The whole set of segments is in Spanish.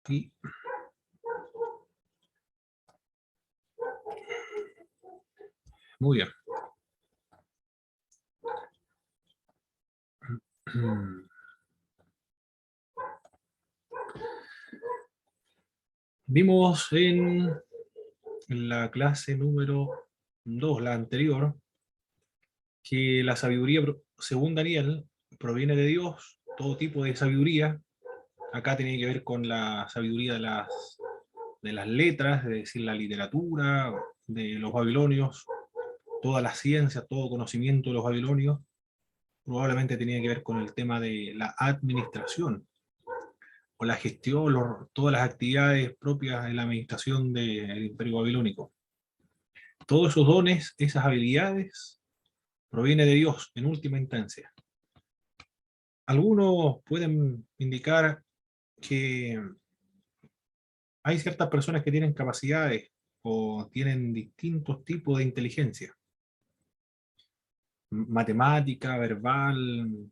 Y muy bien. Vimos en la clase número 2, la anterior, que la sabiduría, según Daniel, proviene de Dios, todo tipo de sabiduría. Acá tiene que ver con la sabiduría de las letras, es decir, la literatura de los babilonios, toda la ciencia, todo conocimiento de los babilonios. Probablemente tenía que ver con el tema de la administración o la gestión, todas las actividades propias de la administración del Imperio Babilónico. Todos esos dones, esas habilidades, proviene de Dios en última instancia. Algunos pueden indicar que hay ciertas personas que tienen capacidades o tienen distintos tipos de inteligencia, matemática, verbal,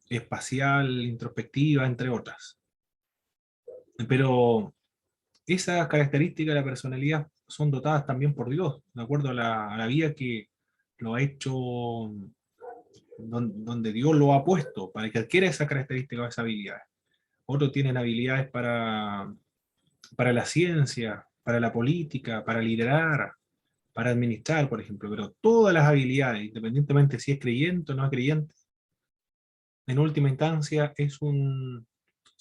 espacial, introspectiva, entre otras. Pero esas características de la personalidad son dotadas también por Dios, de acuerdo a la vida que lo ha hecho, donde Dios lo ha puesto, para que adquiera esa característica o esa habilidad. Otros tienen habilidades para la ciencia, para la política, para liderar, para administrar, por ejemplo, pero todas las habilidades, independientemente si es creyente o no es creyente, en última instancia son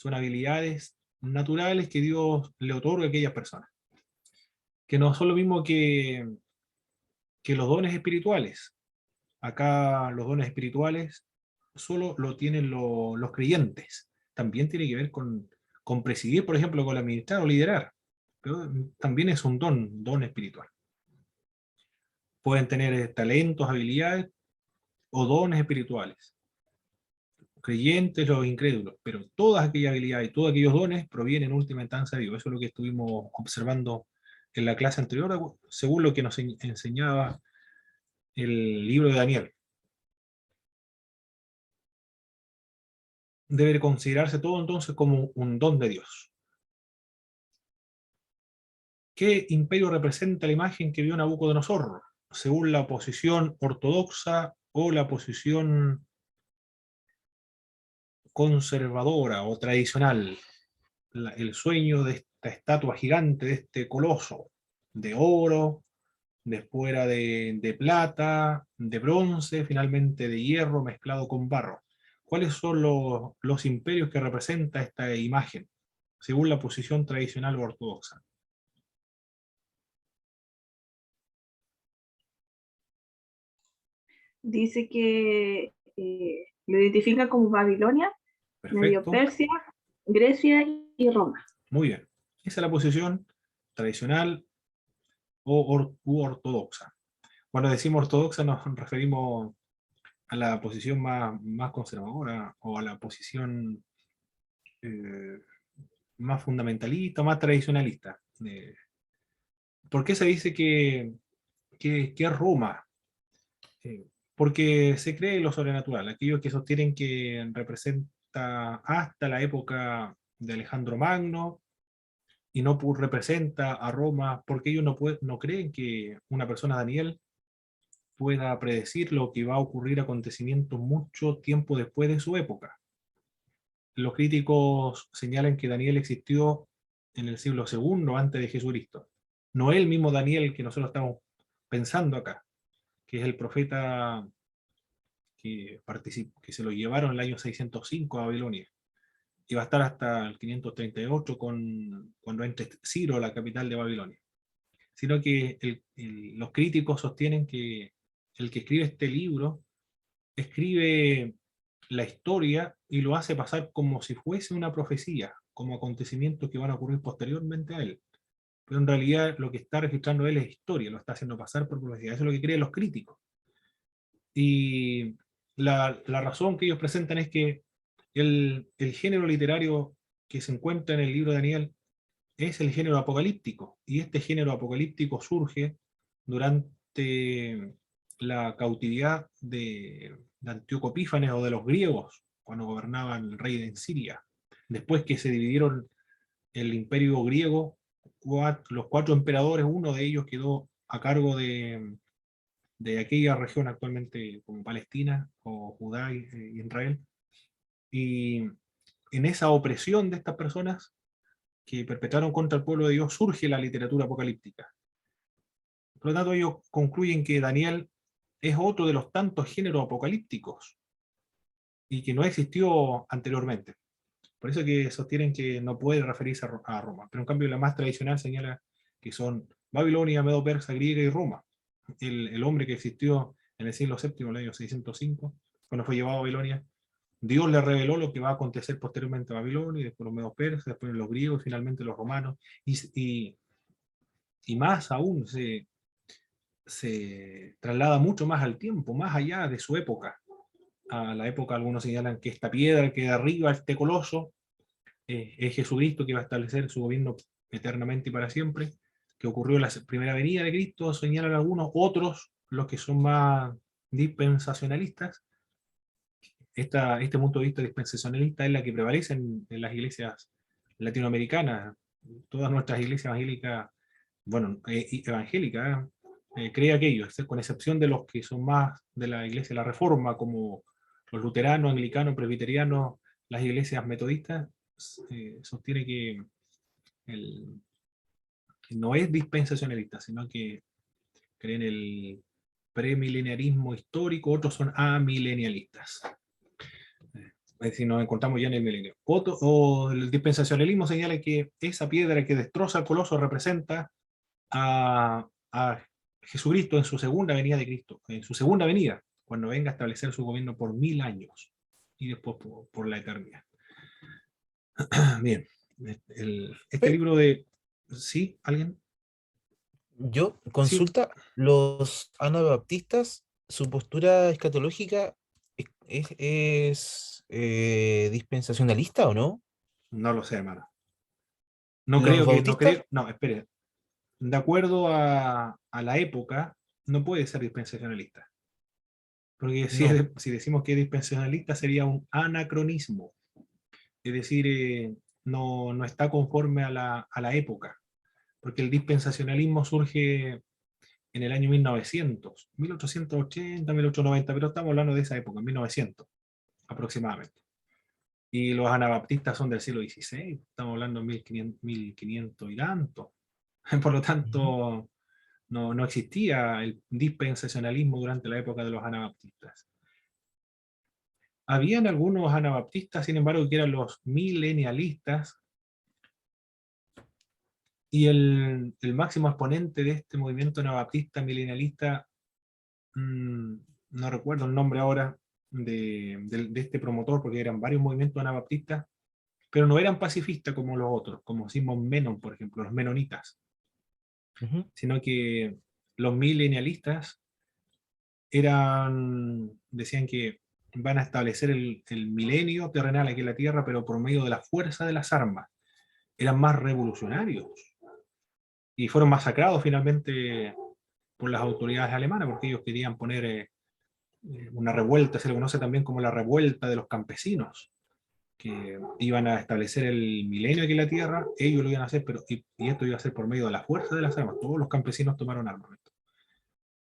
habilidades naturales que Dios le otorga a aquellas personas, que no son lo mismo que los dones espirituales. Acá los dones espirituales solo lo tienen los creyentes. También tiene que ver con presidir, por ejemplo, con administrar o liderar, pero también es un don espiritual. Pueden tener talentos, habilidades o dones espirituales, creyentes o incrédulos, pero todas aquellas habilidades y todos aquellos dones provienen en última instancia de Dios. Eso es lo que estuvimos observando en la clase anterior, según lo que nos enseñaba el libro de Daniel. Debe considerarse todo entonces como un don de Dios. ¿Qué imperio representa la imagen que vio Nabucodonosor, según la posición ortodoxa o la posición conservadora o tradicional? El sueño de esta estatua gigante, de este coloso, de oro, después era de plata, de bronce, finalmente de hierro mezclado con barro. ¿Cuáles son los imperios que representa esta imagen, según la posición tradicional o ortodoxa? Dice que lo identifica como Babilonia, Medio Perfecto, Persia, Grecia y Roma. muy bien. Esa es la posición tradicional u ortodoxa. Cuando decimos ortodoxa nos referimos a la posición más conservadora o a la posición eh, más fundamentalista, más tradicionalista. ¿Por qué se dice que es Roma? Porque se cree lo sobrenatural. Aquellos que sostienen que representa hasta la época de Alejandro Magno y no representa a Roma, porque ellos no creen que una persona, Daniel, pueda predecir lo que va a ocurrir acontecimientos mucho tiempo después de su época. Los críticos señalan que Daniel existió en el siglo segundo antes de Jesucristo. No es el mismo Daniel que nosotros estamos pensando acá, que es el profeta que se lo llevaron en el año 605 a Babilonia. Y va a estar hasta el 538 cuando entre Ciro, la capital de Babilonia. Sino que los críticos sostienen que el que escribe este libro escribe la historia y lo hace pasar como si fuese una profecía, como acontecimientos que van a ocurrir posteriormente a él. Pero en realidad lo que está registrando él es historia, lo está haciendo pasar por profecía. Eso es lo que creen los críticos. Y la razón que ellos presentan es que el género literario que se encuentra en el libro de Daniel es el género apocalíptico, y este género apocalíptico surge durante la cautividad de Antíoco Epífanes o de los griegos, cuando gobernaban el rey de Siria, después que se dividieron el imperio griego, los 4 emperadores, uno de ellos quedó a cargo de aquella región actualmente como Palestina o Judá y Israel. Y en esa opresión de estas personas que perpetraron contra el pueblo de Dios surge la literatura apocalíptica. Por lo tanto, ellos concluyen que Daniel es otro de los tantos géneros apocalípticos y que no existió anteriormente. Por eso que sostienen que no puede referirse a Roma. Pero en cambio la más tradicional señala que son Babilonia, Medo-Persa, griega y Roma. El hombre que existió en el siglo VII, en el año 605, cuando fue llevado a Babilonia, Dios le reveló lo que va a acontecer posteriormente a Babilonia, y después los Medo-Persas, después los griegos, y finalmente los romanos. Y más aún se traslada mucho más al tiempo, más allá de su época. A la época algunos señalan que esta piedra que derriba este coloso es Jesucristo, que va a establecer su gobierno eternamente y para siempre, que ocurrió en la primera venida de Cristo, señalan algunos, otros, los que son más dispensacionalistas. Este punto de vista dispensacionalista es la que prevalece en las iglesias latinoamericanas. Todas nuestras iglesias evangélicas, bueno, evangélicas, cree aquello, con excepción de los que son más de la iglesia de la Reforma, como los luteranos, anglicanos, presbiterianos, las iglesias metodistas, sostiene que no es dispensacionalista, sino que creen el premileniarismo histórico, otros son amilenialistas. Es decir, nos encontramos ya en el milenio. O el dispensacionalismo señala que esa piedra que destroza el coloso representa a Jesucristo en su segunda venida de Cristo, en su segunda venida, cuando venga a establecer su gobierno por 1000 años y después por la eternidad. Bien, este Pe- libro de... ¿Sí? ¿Alguien? Yo, Sí, consulta, los anabaptistas, su postura escatológica es dispensacionalista o no? no lo sé, hermano. No Los creo que, no bautistas, creo, no, espere. De acuerdo a la época, no puede ser dispensacionalista. Porque no. si decimos que es dispensacionalista sería un anacronismo. Es decir, no está conforme a la época. Porque el dispensacionalismo surge en el año 1900, 1880, 1890, pero estamos hablando de esa época, 1900 aproximadamente. Y los anabaptistas son del siglo XVI, estamos hablando de 1500 y tanto. Por lo Ujú. tanto, no existía el dispensacionalismo durante la época de los anabaptistas. Habían algunos anabaptistas, sin embargo, que eran los milenialistas, y el máximo exponente de este movimiento anabaptista milenialista, mmm, no recuerdo el nombre ahora de este promotor, porque eran varios movimientos anabaptistas, pero no eran pacifistas como los otros, como Simon Menon, por ejemplo, los menonitas, Ujú. sino que los milenialistas decían que van a establecer el milenio terrenal aquí en la Tierra, pero por medio de la fuerza de las armas. Eran más revolucionarios y fueron masacrados finalmente por las autoridades alemanas porque ellos querían poner una revuelta, se le conoce también como la revuelta de los campesinos, que iban a establecer el milenio aquí en la Tierra, ellos lo iban a hacer, y esto iba a ser por medio de la fuerza de las armas. Todos los campesinos tomaron armamento.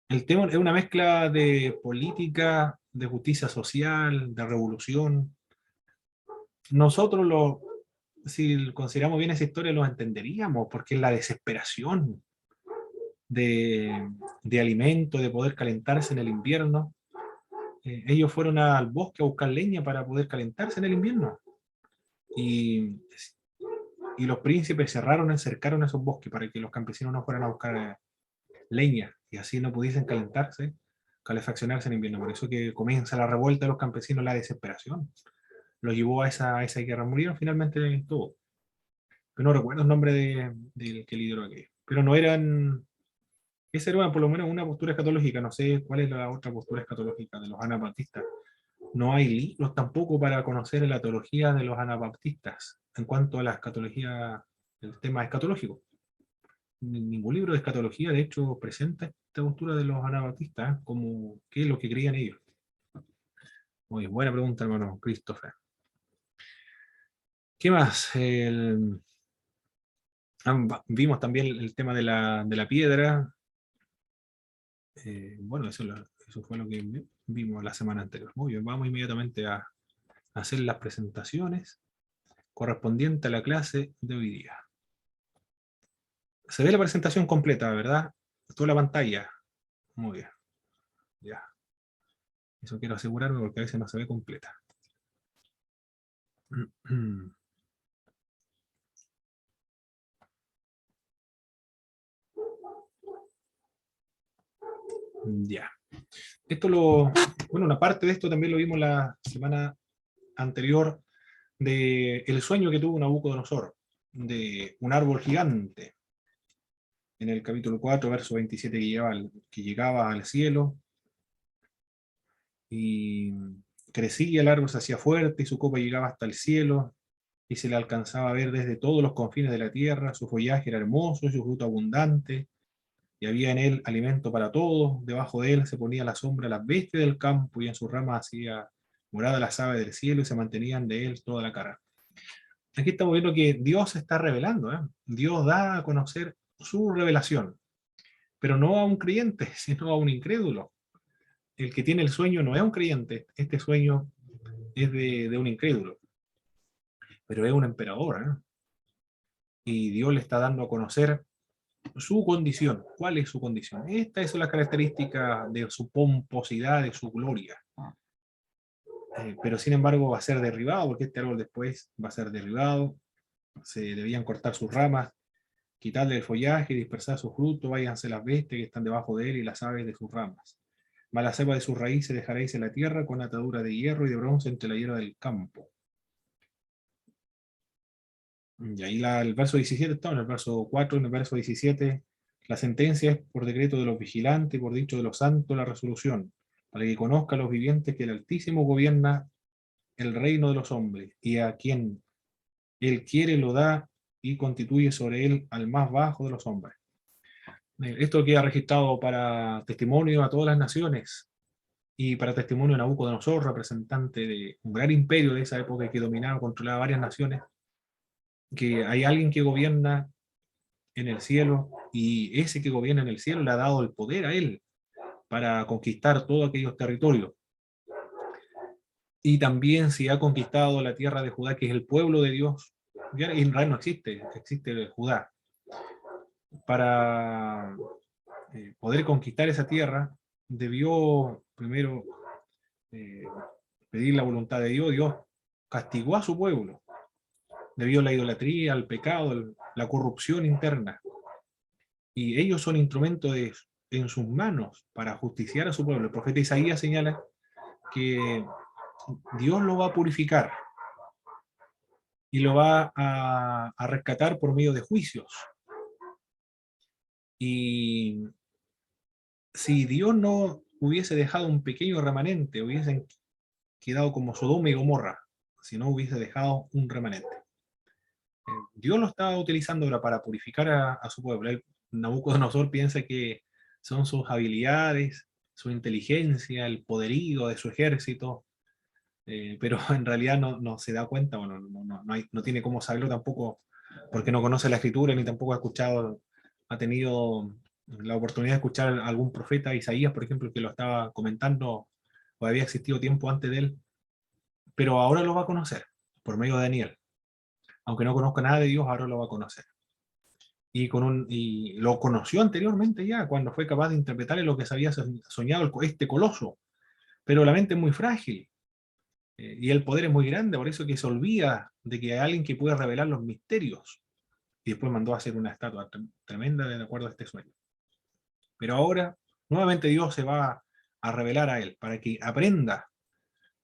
El tema es una mezcla de política, de justicia social, de revolución. Nosotros, si consideramos bien esa historia, lo entenderíamos, porque es la desesperación de alimento, de poder calentarse en el invierno. Ellos fueron al bosque a buscar leña para poder calentarse en el invierno. Y, y los príncipes cercaron esos bosques para que los campesinos no fueran a buscar leña y así no pudiesen calentarse, calefaccionarse en invierno. Por eso que comienza la revuelta de los campesinos, la desesperación. Lo llevó a esa guerra. Murieron finalmente todos. Pero no recuerdo el nombre del que lideró aquello. Pero no eran... Esa era por lo menos una postura escatológica. No sé cuál es la otra postura escatológica de los anabaptistas. No hay libros tampoco para conocer la teología de los anabaptistas en cuanto a la escatología, el tema escatológico. Ningún libro de escatología, de hecho, presenta esta postura de los anabaptistas, como qué es lo que creían ellos. Muy buena pregunta, hermano Christopher. ¿Qué más? Vimos también el tema de la piedra. Bueno, eso fue lo que vimos la semana anterior. Muy bien, vamos inmediatamente a hacer las presentaciones correspondientes a la clase de hoy día. Se ve la presentación completa, ¿verdad? Toda la pantalla. Muy bien. Ya. Eso quiero asegurarme porque a veces no se ve completa. Ya. Bueno, una parte de esto también lo vimos la semana anterior de el sueño que tuvo Nabucodonosor de un árbol gigante en el capítulo 4, verso 27, que llegaba al cielo y crecía el árbol, se hacía fuerte y su copa llegaba hasta el cielo y se le alcanzaba a ver desde todos los confines de la tierra, su follaje era hermoso, su fruto abundante, y había en él alimento para todos, debajo de él se ponía la sombra las bestias del campo, y en sus ramas hacía morada las aves del cielo, y se mantenían de él toda la cara. Aquí estamos viendo que Dios se está revelando, ¿eh? Dios da a conocer su revelación, pero no a un creyente, sino a un incrédulo. El que tiene el sueño no es un creyente, este sueño es de un incrédulo, pero es un emperador, ¿eh? Y Dios le está dando a conocer su condición. ¿Cuál es su condición? Esta es la característica de su pomposidad, de su gloria. Pero sin embargo va a ser derribado, porque este árbol después va a ser derribado, se debían cortar sus ramas, quitarle el follaje, dispersar su fruto, váyanse las bestias que están debajo de él y las aves de sus ramas. Mas la cepa de sus raíces dejaréis en la tierra con atadura de hierro y de bronce entre la hierba del campo. Y ahí el verso 17 está, en el verso 4, en el verso 17, la sentencia es por decreto de los vigilantes, por dicho de los santos, la resolución, para que conozcan los vivientes que el Altísimo gobierna el reino de los hombres, y a quien él quiere lo da y constituye sobre él al más bajo de los hombres. Esto queda registrado para testimonio a todas las naciones, y para testimonio de Nabucodonosor, representante de un gran imperio de esa época que dominaba, controlaba varias naciones, que hay alguien que gobierna en el cielo, y ese que gobierna en el cielo le ha dado el poder a él para conquistar todos aquellos territorios. Y también si ha conquistado la tierra de Judá, que es el pueblo de Dios, ya Israel no existe, existe Judá. Para poder conquistar esa tierra, debió primero eh, pedir la voluntad de Dios. Dios castigó a su pueblo, debido a la idolatría, al pecado, la corrupción interna. Y ellos son instrumentos en sus manos para justiciar a su pueblo. El profeta Isaías señala que Dios lo va a purificar y lo va a rescatar por medio de juicios. Y si Dios no hubiese dejado un pequeño remanente, hubiesen quedado como Sodoma y Gomorra, si no hubiese dejado un remanente. Dios lo estaba utilizando ahora para purificar a su pueblo. Nabucodonosor piensa que son sus habilidades, su inteligencia, el poderío de su ejército, pero en realidad no se da cuenta, bueno, no tiene cómo saberlo tampoco, porque no conoce la escritura, ni tampoco ha tenido la oportunidad de escuchar a algún profeta, Isaías, por ejemplo, que lo estaba comentando, o había existido tiempo antes de él, pero ahora lo va a conocer, por medio de Daniel. Aunque no conozca nada de Dios, ahora lo va a conocer. Y lo conoció anteriormente ya, cuando fue capaz de interpretar lo que se había soñado este coloso. Pero la mente es muy frágil, y el poder es muy grande, por eso que se olvida de que hay alguien que puede revelar los misterios. Y después mandó a hacer una estatua tremenda de acuerdo a este sueño. Pero ahora, nuevamente Dios se va a revelar a él, para que aprenda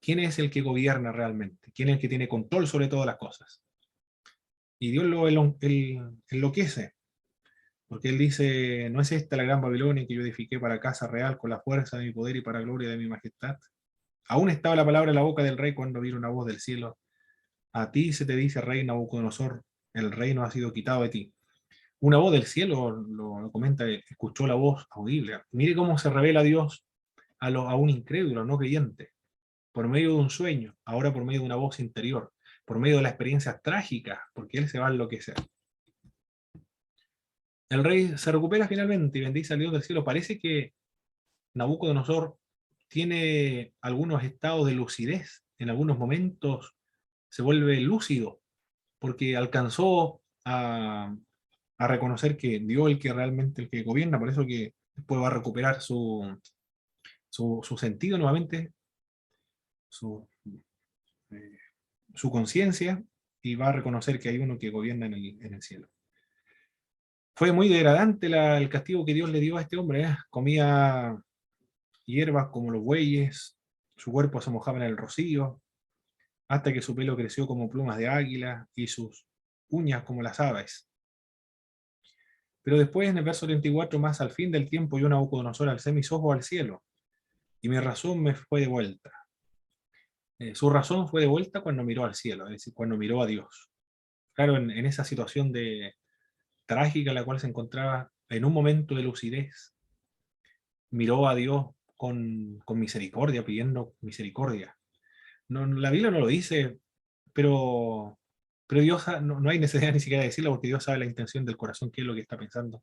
quién es el que gobierna realmente, quién es el que tiene control sobre todas las cosas. Y Dios lo enloquece, porque él dice: ¿no es esta la gran Babilonia que yo edifiqué para casa real con la fuerza de mi poder y para gloria de mi majestad? Aún estaba la palabra en la boca del rey cuando vino una voz del cielo: a ti se te dice, rey Nabucodonosor, el reino ha sido quitado de ti. Una voz del cielo, lo comenta, escuchó la voz audible. Mire cómo se revela Dios a un incrédulo, no creyente, por medio de un sueño, ahora por medio de una voz interior, por medio de la experiencia trágica, porque él se va a enloquecer. El rey se recupera finalmente y bendice al Dios del cielo. Parece que Nabucodonosor tiene algunos estados de lucidez. En algunos momentos se vuelve lúcido porque alcanzó a reconocer que Dios es el que realmente el que gobierna. Por eso que después va a recuperar su sentido nuevamente, su, eh, su conciencia, y va a reconocer que hay uno que gobierna en el cielo. Fue muy degradante el castigo que Dios le dio a este hombre. Comía hierbas como los bueyes, su cuerpo se mojaba en el rocío, hasta que su pelo creció como plumas de águila y sus uñas como las aves. Pero después, en el verso 34, más al fin del tiempo, yo, Nabucodonosor, alcé mis ojos al cielo, y mi razón me fue de vuelta. Su razón fue de vuelta cuando miró al cielo, es decir, cuando miró a Dios. Claro, en esa situación trágica en la cual se encontraba, en un momento de lucidez, miró a Dios con misericordia, pidiendo misericordia. No, la Biblia no lo dice, pero, pero Dios no hay necesidad ni siquiera de decirlo, porque Dios sabe la intención del corazón, qué es lo que está pensando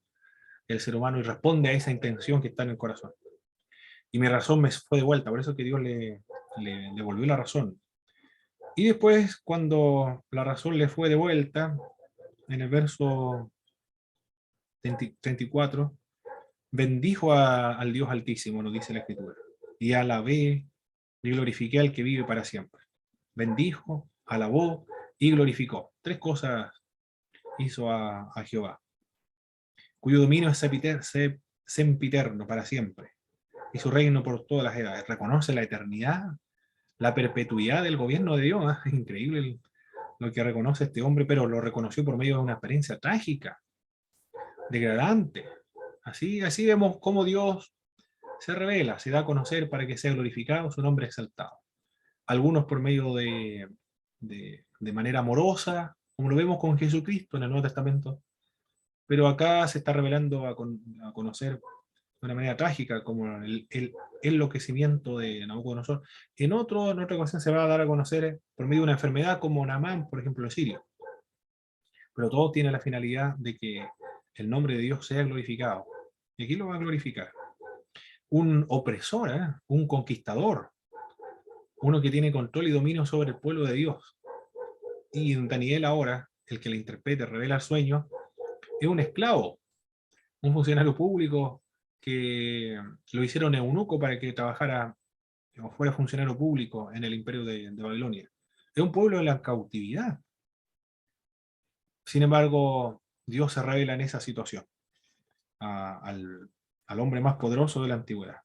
el ser humano, y responde a esa intención que está en el corazón. Y mi razón me fue de vuelta, por eso que Dios le devolvió la razón. Y después, cuando la razón le fue de vuelta, en el verso 34, bendijo al Dios Altísimo, nos dice la Escritura, y alabé y glorifiqué al que vive para siempre. Bendijo, alabó y glorificó. Tres cosas hizo a Jehová, cuyo dominio es sempiterno, para siempre, y su reino por todas las edades. Reconoce la eternidad, la perpetuidad del gobierno de Dios. Es increíble lo que reconoce este hombre, pero lo reconoció por medio de una experiencia trágica, degradante. Así vemos cómo Dios se revela, se da a conocer para que sea glorificado, su nombre exaltado. Algunos por medio de manera amorosa, como lo vemos con Jesucristo en el Nuevo Testamento, pero acá se está revelando a conocer de una manera trágica, como el enloquecimiento de Nabucodonosor. En otra ocasión se va a dar a conocer por medio de una enfermedad como Naamán, por ejemplo, el sirio. Pero todo tiene la finalidad de que el nombre de Dios sea glorificado. Y aquí lo va a glorificar. Un opresor, un conquistador, uno que tiene control y dominio sobre el pueblo de Dios. Y Daniel ahora, el que le interprete, revela el sueño, es un esclavo, un funcionario público que lo hicieron eunuco para que trabajara o fuera funcionario público en el imperio de Babilonia. Es un pueblo de la cautividad. Sin embargo, Dios se revela en esa situación al hombre más poderoso de la antigüedad.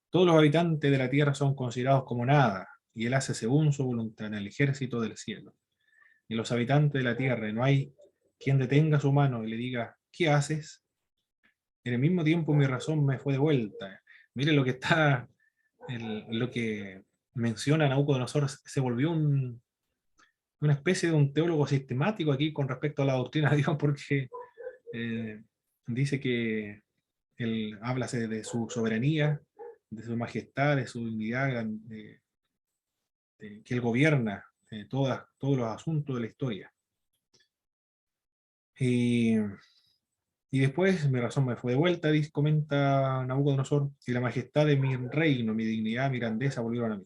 Todos los habitantes de la tierra son considerados como nada, y él hace según su voluntad en el ejército del cielo. Y los habitantes de la tierra, no hay quien detenga su mano y le diga, ¿qué haces? En el mismo tiempo mi razón me fue de vuelta. Mire lo que lo que menciona Nabucodonosor, se volvió una especie de un teólogo sistemático aquí con respecto a la doctrina de Dios, porque eh, dice que él habla de su soberanía, de su majestad, de su dignidad, que él gobierna todos los asuntos de la historia. Y, y después mi razón me fue de vuelta, dice, comenta Nabucodonosor, y la majestad de mi reino, mi dignidad, mi grandeza volvieron a mí.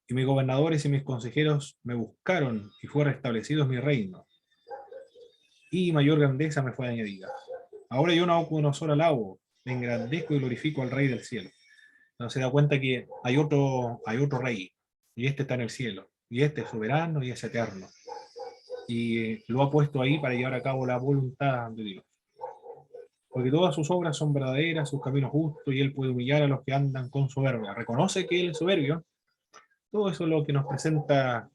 Y mis gobernadores y mis consejeros me buscaron y fue restablecido mi reino. Y mayor grandeza me fue añadida. Ahora yo, Nabucodonosor, alabo, me engrandezco y glorifico al Rey del cielo. Entonces se da cuenta que hay otro rey, y este está en el cielo, y este es soberano y es eterno. Y lo ha puesto ahí para llevar a cabo la voluntad de Dios. Porque todas sus obras son verdaderas, sus caminos justos, y él puede humillar a los que andan con soberbia. Reconoce que él es soberbio. Todo eso es lo que nos presenta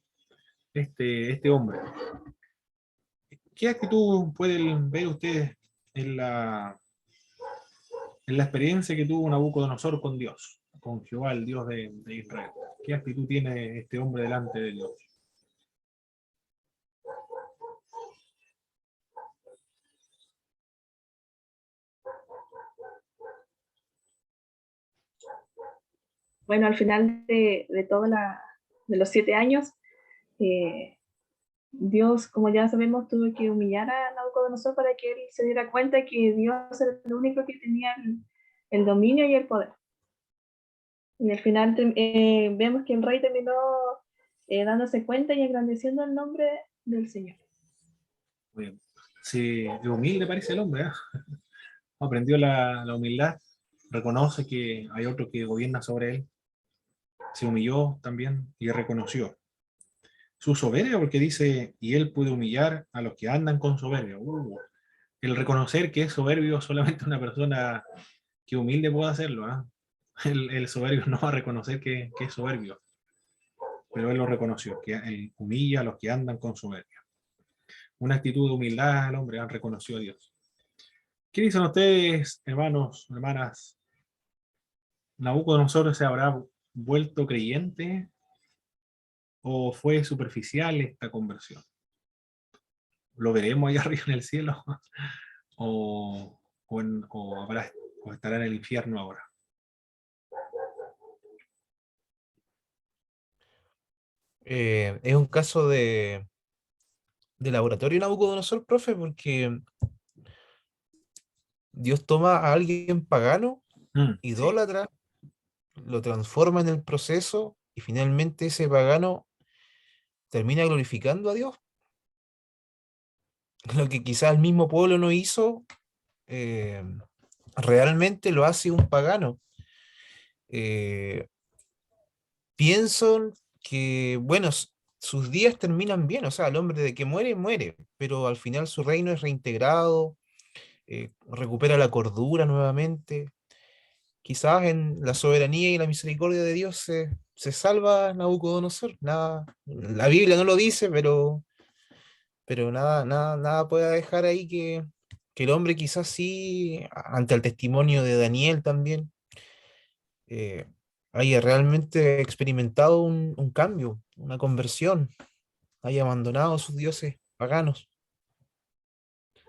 este hombre. ¿Qué actitud pueden ver ustedes en la experiencia que tuvo Nabucodonosor con Dios, con Jehová, el Dios de Israel? ¿Qué actitud tiene este hombre delante de Dios? Bueno, al final de los 7 años, Dios, como ya sabemos, tuvo que humillar a Nabucodonosor para que él se diera cuenta que Dios era el único que tenía el dominio y el poder. Y al final vemos que el rey terminó dándose cuenta y engrandeciendo el nombre del Señor. Muy bien. Sí, es humilde parece el hombre, ¿eh? Aprendió la humildad, reconoce que hay otro que gobierna sobre él, se humilló también y reconoció su soberbia, porque dice, y él puede humillar a los que andan con soberbia. El reconocer que es soberbio solamente una persona que humilde puede hacerlo. ¿Ah? El soberbio no va a reconocer que es soberbio, pero él lo reconoció, que él humilla a los que andan con soberbia. Una actitud de humildad al hombre, han reconocido a Dios. ¿Qué dicen ustedes, hermanos, hermanas? ¿Nabucodonosor se habrá vuelto creyente o fue superficial esta conversión? ¿Lo veremos allá arriba en el cielo? ¿O estará en el infierno ahora? Es un caso de laboratorio Nabucodonosor, profe, porque Dios toma a alguien pagano, Sí, idólatra, lo transforma en el proceso y finalmente ese pagano termina glorificando a Dios. Lo que quizás el mismo pueblo no hizo, eh, realmente lo hace un pagano. Eh, Pienso que, bueno, sus días terminan bien, o sea, el hombre de que muere, muere, pero al final su reino es reintegrado, recupera la cordura nuevamente. Quizás en la soberanía y la misericordia de Dios se salva Nabucodonosor. Nada, la Biblia no lo dice, pero nada puede dejar ahí que el hombre quizás sí, ante el testimonio de Daniel también, eh, haya realmente experimentado un cambio, una conversión, haya abandonado a sus dioses paganos.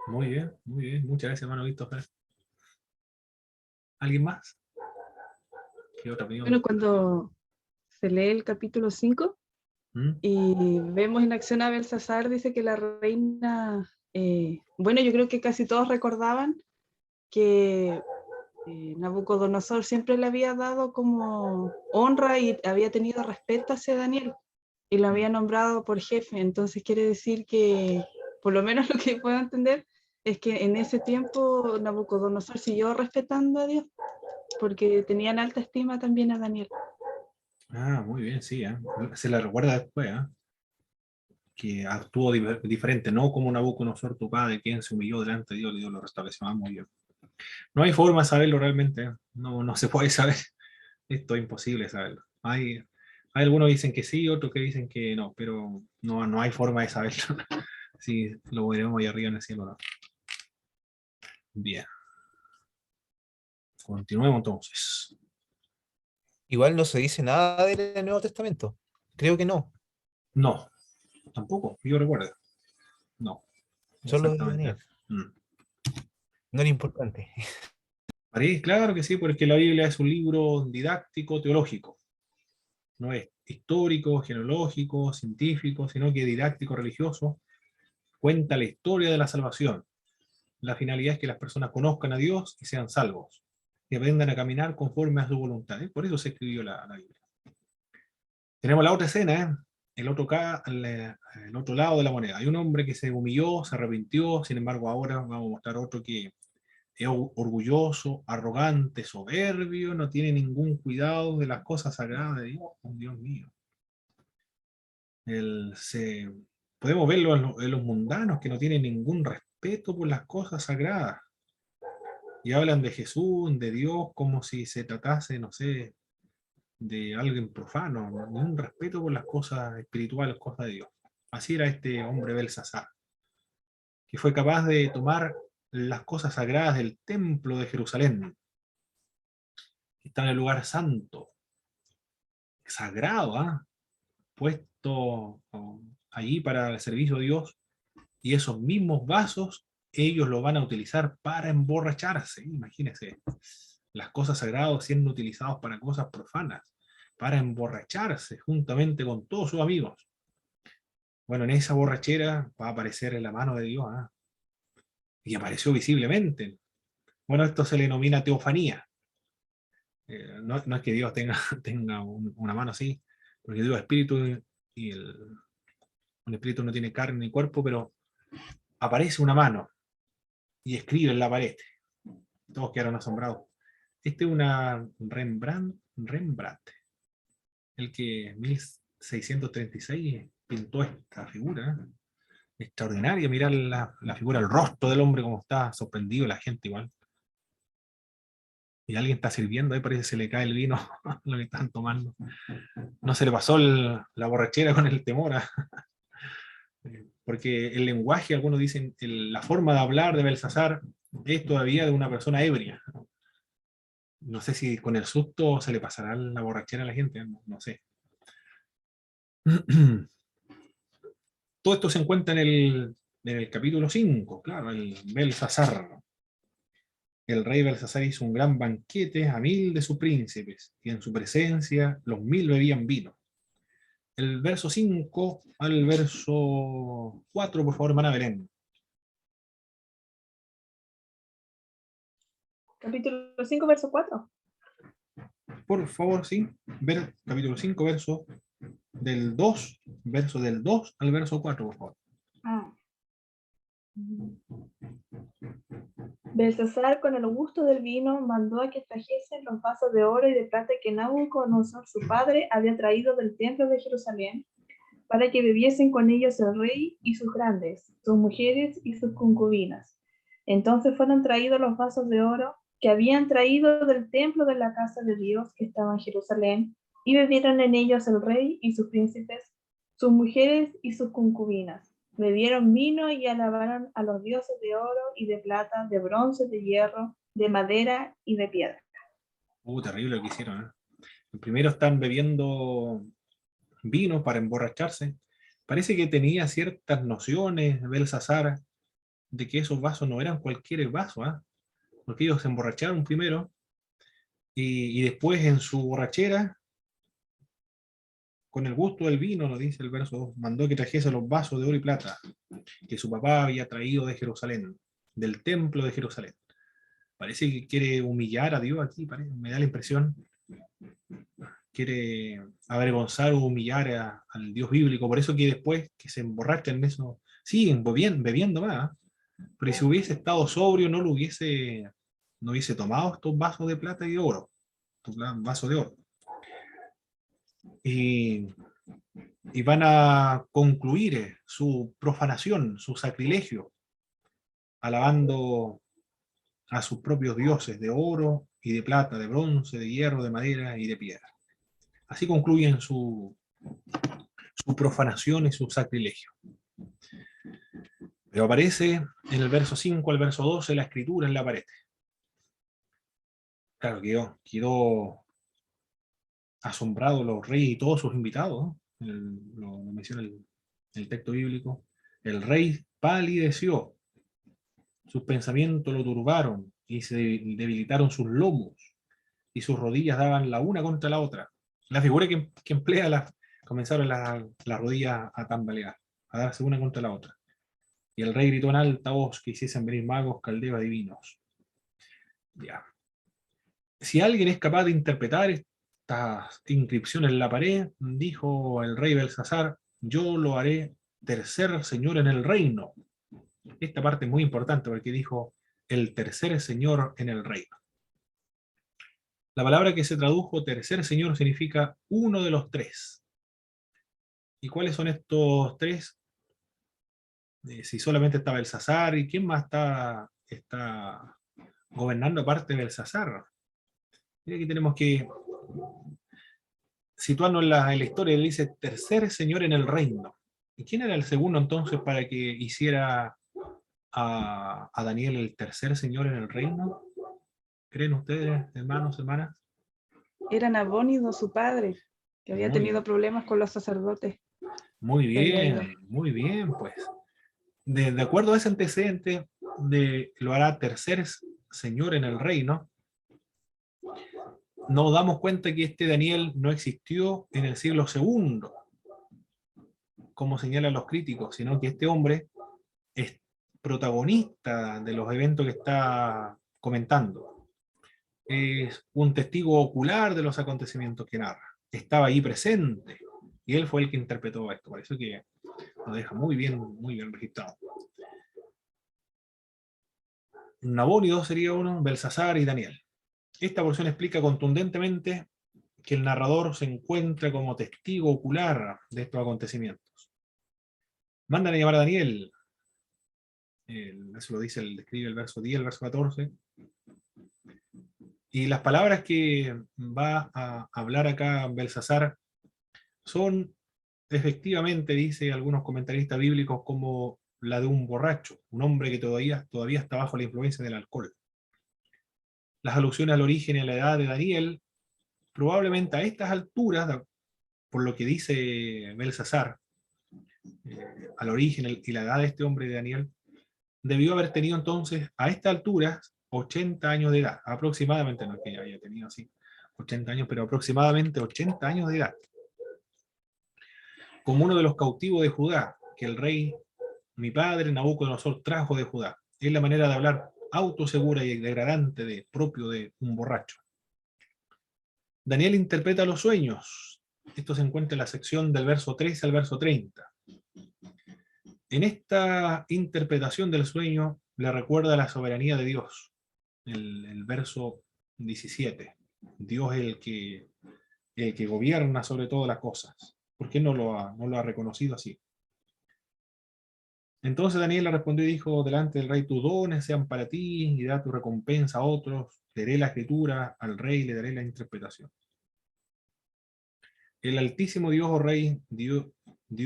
muy bien, muy bien. Muchas gracias, hermano Víctor. ¿Alguien más? ¿Qué otra Bueno, opinión? cuando se lee el capítulo 5 ¿Mm? y vemos en acción a Belsasar, dice que la reina, bueno, yo creo que casi todos recordaban que Nabucodonosor siempre le había dado como honra y había tenido respeto hacia Daniel y lo había nombrado por jefe. Entonces quiere decir que, por lo menos lo que puedo entender, es que en ese tiempo Nabucodonosor siguió respetando a Dios porque tenían alta estima también a Daniel. Ah, muy bien, sí. ¿Eh? Se la recuerda después, ¿eh? Que actuó diferente, no como Nabucodonosor, tu padre, quien se humilló delante de Dios y Dios lo restableció. Ah, muy bien. No hay forma de saberlo realmente. ¿Eh? No, no se puede saber. Esto es imposible saberlo. Hay algunos que dicen que sí, otros que dicen que no, pero no, no hay forma de saberlo. Si lo veremos ahí arriba en el cielo. ¿No? Bien, continuemos entonces. Igual no se dice nada del Nuevo Testamento. Creo que no, No, tampoco, yo recuerdo. No, solo de exactamente. Daniel. Mm. No era importante. París, claro que sí, porque la Biblia es un libro didáctico, teológico. No es histórico, genealógico, científico, sino que didáctico, religioso. Cuenta la historia de la salvación. La finalidad es que las personas conozcan a Dios y sean salvos. Y aprendan a caminar conforme a su voluntad. ¿Eh? Por eso se escribió la Biblia. Tenemos la otra escena, ¿eh? El otro lado de la moneda. Hay un hombre que se humilló, se arrepintió, sin embargo ahora vamos a mostrar otro que es orgulloso, arrogante, soberbio, no tiene ningún cuidado de las cosas sagradas de Dios. Oh, Dios mío. Él se, podemos verlo en los mundanos que no tienen ningún respeto por las cosas sagradas. Y hablan de Jesús, de Dios, como si se tratase, no sé, de alguien profano, ¿no? Ningún respeto por las cosas espirituales, cosas de Dios. Así era este hombre Belsasar, que fue capaz de tomar las cosas sagradas del templo de Jerusalén, que está en el lugar santo, sagrado, ¿ah? Puesto allí para el servicio de Dios, y esos mismos vasos ellos lo van a utilizar para emborracharse. Imagínense, las cosas sagradas siendo utilizadas para cosas profanas, para emborracharse juntamente con todos sus amigos. Bueno, en esa borrachera va a aparecer en la mano de Dios, ¿ah? Y apareció visiblemente. Bueno, esto se le denomina teofanía. No es que Dios tenga, tenga una mano así, porque Dios es espíritu y un espíritu no tiene carne ni cuerpo, pero aparece una mano y escribe en la pared. Todos quedaron asombrados. Este es una Rembrandt, el que en 1636 pintó esta figura, ¿eh? Extraordinaria, mirar la figura, el rostro del hombre, como está sorprendido la gente igual. Y alguien está sirviendo, ahí parece que se le cae el vino, lo que están tomando. No se le pasó la borrachera con el temor, ¿ah? Porque el lenguaje, algunos dicen, la forma de hablar de Belsasar es todavía de una persona ebria. No sé si con el susto se le pasará la borrachera a la gente, no sé. Todo esto se encuentra en el capítulo 5, claro, el Belsasar. El rey Belsasar hizo un gran banquete a 1000 de sus príncipes, y en su presencia los 1000 bebían vino. El verso 5 al verso 4, por favor, hermana Belén. Capítulo 5, verso 4. Por favor, sí. Ver capítulo 5, verso del 2 al verso 4, por favor. Belsasar, con el gusto del vino, mandó a que trajesen los vasos de oro y de plata que Nabucodonosor, su padre, había traído del templo de Jerusalén, para que bebiesen con ellos el rey y sus grandes, sus mujeres y sus concubinas. Entonces fueron traídos los vasos de oro que habían traído del templo de la casa de Dios que estaba en Jerusalén, y bebieron en ellos el rey y sus príncipes, sus mujeres y sus concubinas. Bebieron vino y alabaron a los dioses de oro y de plata, de bronce, de hierro, de madera y de piedra. Terrible lo que hicieron, ¿eh? Primero están bebiendo vino para emborracharse. Parece que tenía ciertas nociones Belsasar de que esos vasos no eran cualquier vaso, ¿eh? Porque ellos se emborracharon primero y después en su borrachera, con el gusto del vino, nos dice el verso 2, mandó que trajese los vasos de oro y plata que su papá había traído de Jerusalén, del templo de Jerusalén. Parece que quiere humillar a Dios aquí, me da la impresión. Quiere avergonzar o humillar al Dios bíblico, por eso que después que se emborrachan en eso, siguen bebiendo más. Pero si hubiese estado sobrio, no hubiese tomado estos vasos de plata y de oro, estos vasos de oro. Y van a concluir su profanación, su sacrilegio, alabando a sus propios dioses de oro y de plata, de bronce, de hierro, de madera y de piedra. Así concluyen su profanación y su sacrilegio. Pero aparece en el verso 5 al verso 12 la escritura en la pared. Claro, quedó asombrado los reyes y todos sus invitados, ¿no? Lo menciona el texto bíblico. El rey palideció, sus pensamientos lo turbaron y se debilitaron sus lomos y sus rodillas daban la una contra la otra. La figura que emplea comenzaron las rodillas a tambalear, a darse una contra la otra. Y el rey gritó en alta voz que hiciesen venir magos, caldeos adivinos. Ya. Si alguien es capaz de interpretar esta inscripción en la pared, dijo el rey Belsasar, yo lo haré tercer señor en el reino. Esta parte es muy importante porque dijo el tercer señor en el reino. La palabra que se tradujo tercer señor significa uno de los tres. ¿Y cuáles son estos tres? Si solamente está Belsasar, ¿y quién más está gobernando aparte de Belsasar? Mira, aquí tenemos que situarnos en la historia. Él dice tercer señor en el reino. ¿Y quién era el segundo entonces para que hiciera a Daniel el tercer señor en el reino? ¿Creen ustedes, hermanos, hermanas? Era Nabónido, su padre, que había Muy tenido bien. problemas con los sacerdotes. Muy Peleando. bien, muy bien, pues. De acuerdo a ese antecedente de lo hará tercer señor en el reino, nos damos cuenta que este Daniel no existió en el siglo II, como señalan los críticos, sino que este hombre es protagonista de los eventos que está comentando. Es un testigo ocular de los acontecimientos que narra. Estaba ahí presente y él fue el que interpretó esto. Por eso que lo deja muy bien registrado. Nabónido sería uno, Belsasar y Daniel. Esta porción explica contundentemente que el narrador se encuentra como testigo ocular de estos acontecimientos. Mandan a llamar a Daniel. Eso lo dice, describe el verso 10, el verso 14. Y las palabras que va a hablar acá Belsasar son, efectivamente, dice algunos comentaristas bíblicos, como la de un borracho, un hombre que todavía está bajo la influencia del alcohol. Las alusiones al origen y a la edad de Daniel, probablemente a estas alturas, por lo que dice Belsasar, al origen y la edad de este hombre de Daniel, debió haber tenido entonces a estas alturas 80 años de edad, aproximadamente, no es que haya tenido así 80 años, pero aproximadamente 80 años de edad. Como uno de los cautivos de Judá, que el rey, mi padre, Nabucodonosor, trajo de Judá. Es la manera de hablar autosegura y degradante propio de un borracho. Daniel interpreta los sueños. Esto se encuentra en la sección del verso 13 al verso 30. En esta interpretación del sueño le recuerda la soberanía de Dios. El verso 17. Dios es el que gobierna sobre todas las cosas. ¿Por qué no lo ha reconocido así? Entonces Daniel le respondió y dijo: delante del rey tus dones sean para ti, y da tu recompensa a otros. Leeré la escritura al rey y le daré la interpretación. El Altísimo Dios, oh rey, dio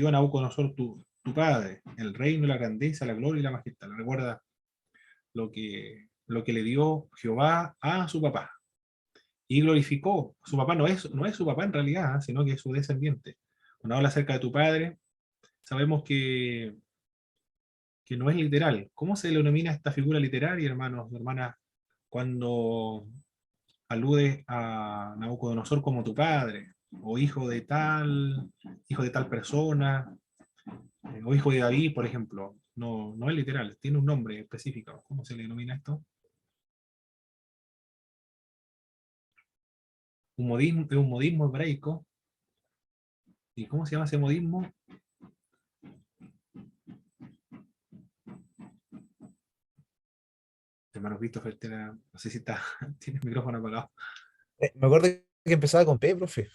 a Nabucodonosor tu padre, el reino, la grandeza, la gloria y la majestad. Le recuerda lo que le dio Jehová a su papá. Y glorificó. Su papá no es su papá en realidad, sino que es su descendiente. Cuando habla acerca de tu padre, sabemos que no es literal. ¿Cómo se denomina esta figura literaria, hermanos, hermanas, cuando alude a Nabucodonosor como tu padre, o hijo de tal persona, o hijo de David, por ejemplo? No es literal, tiene un nombre específico. ¿Cómo se le denomina esto? Es un modismo hebraico. ¿Y cómo se llama ese modismo? Hermano Christopher, no sé si tiene el micrófono apagado. Me acuerdo que empezaba con P, profe.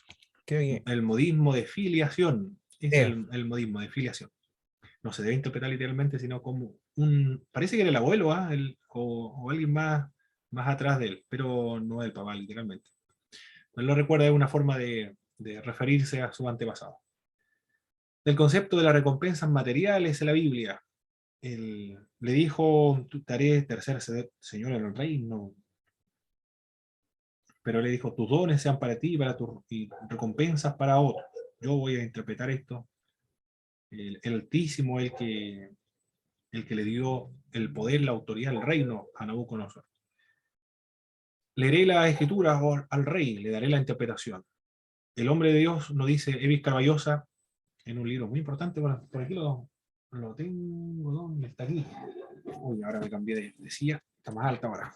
Creo que... El modismo de filiación. Es el modismo de filiación. No se debe interpretar literalmente, sino como parece que era el abuelo, o alguien más atrás de él, pero no el papá, literalmente. Él lo recuerda, es una forma de referirse a su antepasado. El concepto de las recompensas materiales en la Biblia. Le dijo: te haré tercer señor en el reino. Pero le dijo: tus dones sean para ti y recompensas para otros. Yo voy a interpretar esto. El Altísimo, el que le dio el poder, la autoridad, el reino a Nabucodonosor. Leeré la escritura al rey, le daré la interpretación. El hombre de Dios nos dice Evis Carballosa en un libro muy importante. Bueno, por aquí lo tengo. ¿Dónde está aquí? Uy, ahora me cambié de silla. Está más alta ahora.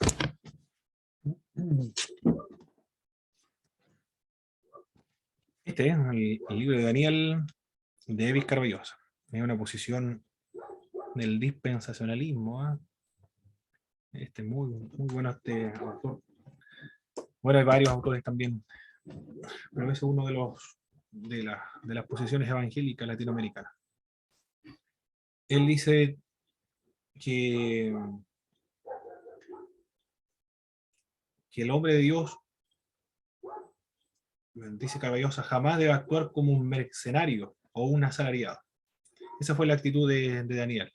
Este es el libro de Daniel de Evis Carballosa. Es una posición del dispensacionalismo. Este es muy bueno este autor. Bueno, hay varios autores también, pero ese es uno de las posiciones evangélicas latinoamericanas. Él dice que el hombre de Dios, dice Carballosa, jamás debe actuar como un mercenario o un asalariado. Esa fue la actitud de Daniel.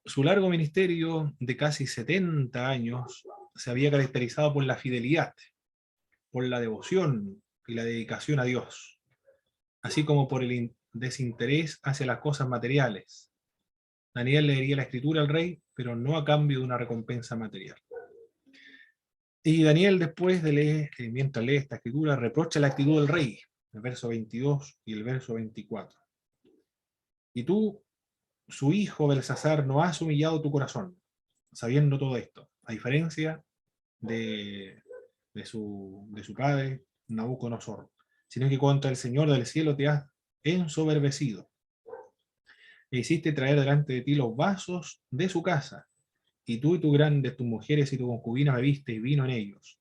Su largo ministerio de casi 70 años se había caracterizado por la fidelidad, por la devoción y la dedicación a Dios, así como por el desinterés hacia las cosas materiales. Daniel leería la escritura al rey, pero no a cambio de una recompensa material. Y Daniel, después de leer, mientras lee esta escritura, reprocha la actitud del rey, el verso 22 y el verso 24. Y tú, su hijo Belsasar, no has humillado tu corazón, sabiendo todo esto, a diferencia de su padre, Nabucodonosor, sino que contra el Señor del cielo te has ensoberbecido, e hiciste traer delante de ti los vasos de su casa, y tú y tus grandes, tus mujeres y tus concubinas bebisteis vino en ellos.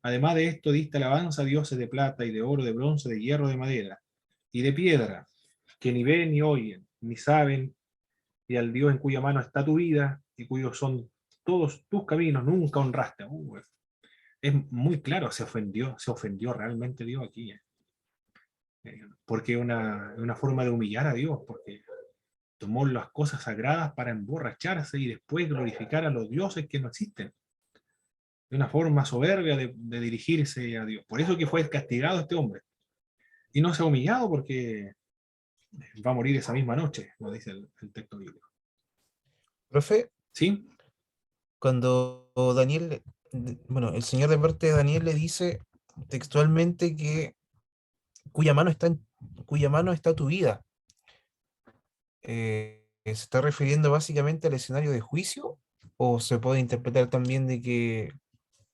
Además de esto, diste alabanza a dioses de plata y de oro, de bronce, de hierro, de madera, y de piedra, que ni ven ni oyen, ni saben, y al Dios en cuya mano está tu vida, y cuyos son todos tus caminos, nunca honraste. Es muy claro, se ofendió realmente Dios aquí. Porque es una forma de humillar a Dios, porque tomó las cosas sagradas para emborracharse y después glorificar a los dioses que no existen. De una forma soberbia de dirigirse a Dios. Por eso que fue castigado este hombre. Y no se ha humillado porque va a morir esa misma noche, nos dice el texto bíblico. Profe, ¿Sí? cuando Daniel, bueno, el Señor de parte de Daniel le dice textualmente que cuya mano está tu vida. ¿Se está refiriendo básicamente al escenario de juicio? ¿O se puede interpretar también de que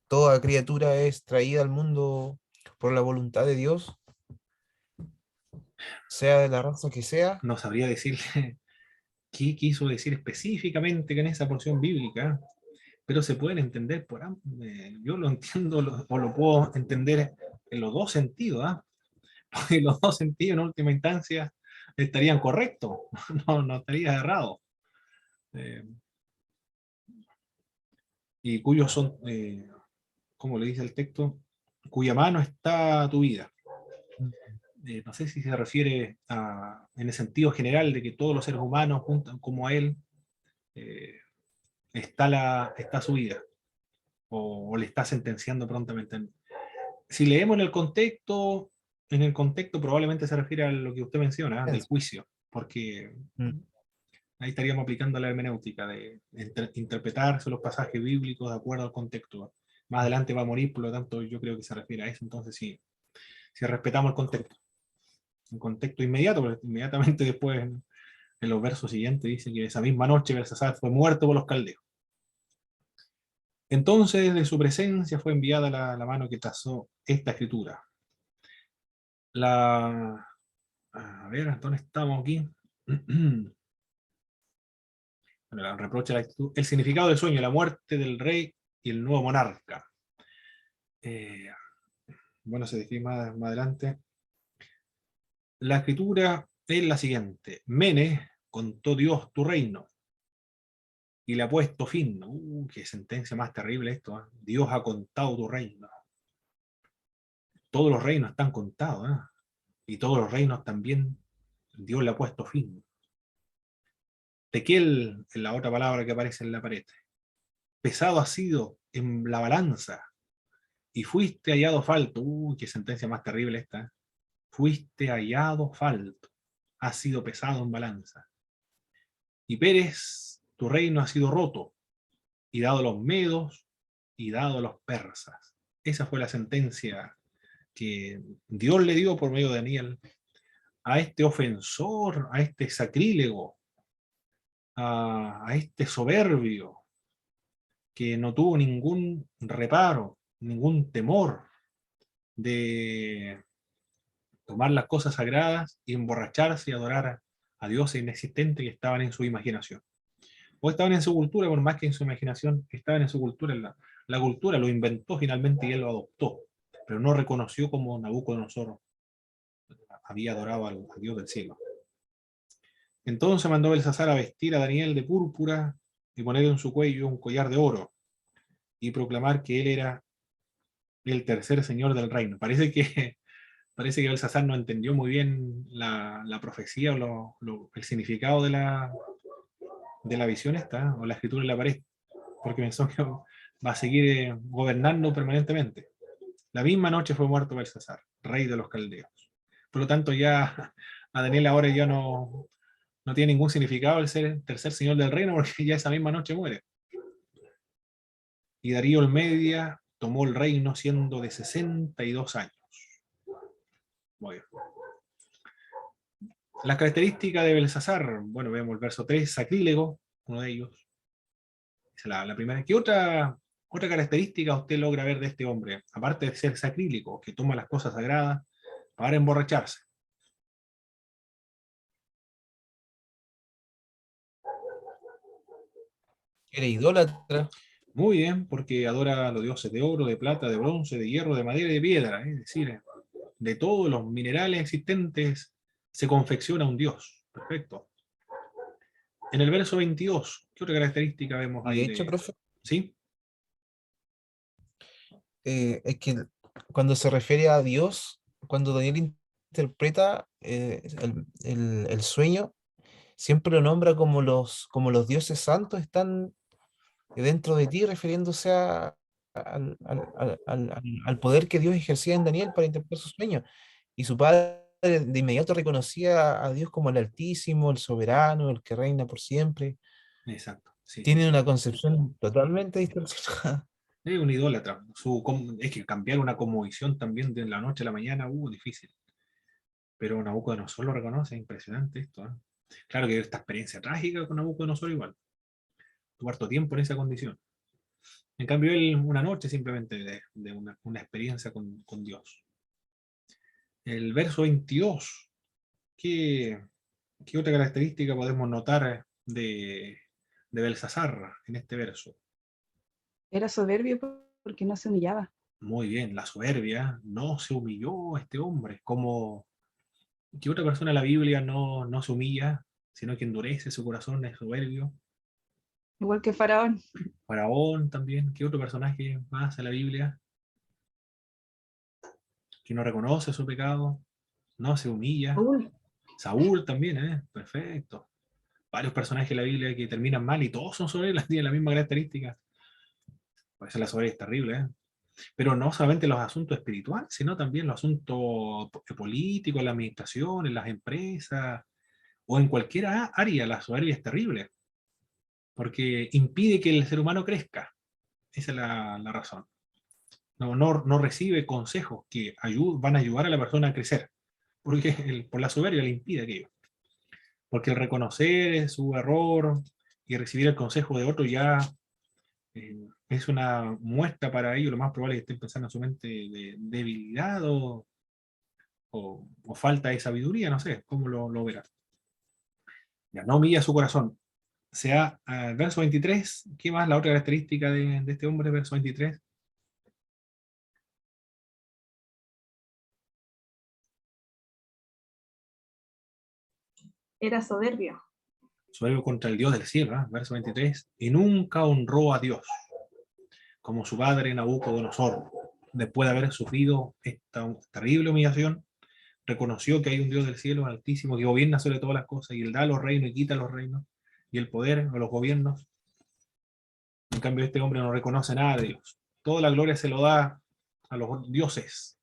toda criatura es traída al mundo por la voluntad de Dios, sea de la raza que sea? No sabría decirle qué quiso decir específicamente en esa porción bíblica, pero se pueden entender yo lo entiendo o lo puedo entender en los dos sentidos, ¿ah? Porque los dos sentidos en última instancia estarían correctos, no estaría errado. Eh, y cuyos son, como le dice el texto, cuya mano está tu vida. No sé si se refiere en el sentido general de que todos los seres humanos, como a él, eh, está su vida, o le está sentenciando prontamente. Si leemos en el contexto probablemente se refiere a lo que usted menciona, del juicio, porque Mm. ahí estaríamos aplicando la hermenéutica de interpretarse los pasajes bíblicos de acuerdo al contexto. Más adelante va a morir, por lo tanto yo creo que se refiere a eso, entonces sí, si respetamos el contexto inmediato, porque inmediatamente después en los versos siguientes dice que esa misma noche Belsasar fue muerto por los caldeos. Entonces de su presencia fue enviada la mano que trazó esta escritura. A ver, ¿dónde estamos aquí? Bueno, reprocha la actitud, el significado del sueño, la muerte del rey y el nuevo monarca. Bueno, se describe más adelante. La escritura es la siguiente: Mene, contó Dios tu reino y le ha puesto fin. Qué sentencia más terrible esto, ¿eh? Dios ha contado tu reino. Todos los reinos están contados, ¿eh? Y todos los reinos también Dios le ha puesto fin. Tequel es la otra palabra que aparece en la pared. Pesado ha sido en la balanza y fuiste hallado falto. Qué sentencia más terrible esta, ¿eh? Fuiste hallado falto. Has sido pesado en balanza. Y Pérez, tu reino ha sido roto y dado a los medos y dado a los persas. Esa fue la sentencia que Dios le dio por medio de Daniel a este ofensor, a este sacrílego, a este soberbio, que no tuvo ningún reparo, ningún temor de tomar las cosas sagradas y emborracharse y adorar a dioses inexistentes que estaban en su imaginación. O estaban en su cultura, por más que en su imaginación, estaban en su cultura. La cultura lo inventó finalmente y él lo adoptó, pero no reconoció como Nabucodonosor había adorado al Dios del cielo. Entonces mandó Belsasar a vestir a Daniel de púrpura y poner en su cuello un collar de oro y proclamar que él era el tercer señor del reino. Parece que Belsasar no entendió muy bien la profecía o el significado de la visión esta, o la escritura en la pared, porque pensó que va a seguir gobernando permanentemente. La misma noche fue muerto Belsasar, rey de los caldeos. Por lo tanto, ya a Daniel ahora ya no tiene ningún significado el ser el tercer señor del reino, porque ya esa misma noche muere. Y Darío el Media tomó el reino siendo de 62 años. Muy bien. Las características de Belsasar, bueno, vemos el verso 3, sacrílego, uno de ellos. Esa es la primera. ¿Qué otra característica usted logra ver de este hombre? Aparte de ser sacrílego, que toma las cosas sagradas para emborracharse. Era idólatra. Muy bien, porque adora a los dioses de oro, de plata, de bronce, de hierro, de madera y de piedra. Es decir, de todos los minerales existentes se confecciona un dios. Perfecto. En el verso 22, ¿qué otra característica vemos Y de ahí hecho, de... profe, ¿Sí? es que cuando se refiere a Dios, cuando Daniel interpreta el sueño, siempre lo nombra como los dioses santos están dentro de ti, refiriéndose al poder que Dios ejercía en Daniel para interpretar sus sueños. Y su padre de inmediato reconocía a Dios como el Altísimo, el Soberano, el que reina por siempre. Exacto, sí, sí, Tiene sí. una concepción totalmente distorsionada. Es un idólatra. Es que cambiar una cosmovisión también de la noche a la mañana, difícil. Pero Nabucodonosor lo reconoce, impresionante esto, ¿eh? Claro que esta experiencia trágica con Nabucodonosor igual. Tuvo harto tiempo en esa condición. En cambio, él una noche simplemente de una experiencia con Dios. El verso 22, ¿qué, qué otra característica podemos notar de Belsasar en este verso? Era soberbio porque no se humillaba. Muy bien, la soberbia, no se humilló este hombre, como que otra persona en la Biblia no se humilla, sino que endurece su corazón, es soberbio. Igual que Faraón. Faraón también, ¿qué otro personaje más en la Biblia que no reconoce su pecado, no se humilla? Uy, Saúl también, perfecto. Varios personajes de la Biblia que terminan mal y todos son soberbios, tienen la misma característica. Por eso la soberbia es terrible, ¿eh? Pero no solamente los asuntos espirituales, sino también los asuntos políticos, en la administración, en las empresas, o en cualquier área, la soberbia es terrible, porque impide que el ser humano crezca. Esa es la razón. No recibe consejos que van a ayudar a la persona a crecer, porque por la soberbia le impide aquello. Porque el reconocer su error y recibir el consejo de otro ya es una muestra para ellos, lo más probable es que estén pensando en su mente de debilidad o falta de sabiduría, no sé, ¿cómo lo verá? Ya, no humilla su corazón. Sea verso 23, ¿qué más la otra característica de este hombre, verso 23? era soberbio. Soberbio contra el Dios del cielo, verso 23, y nunca honró a Dios, como su padre Nabucodonosor, después de haber sufrido esta terrible humillación, reconoció que hay un Dios del cielo altísimo que gobierna sobre todas las cosas, y él da los reinos y quita los reinos, y el poder a los gobiernos. En cambio, este hombre no reconoce nada de Dios. Toda la gloria se lo da a los dioses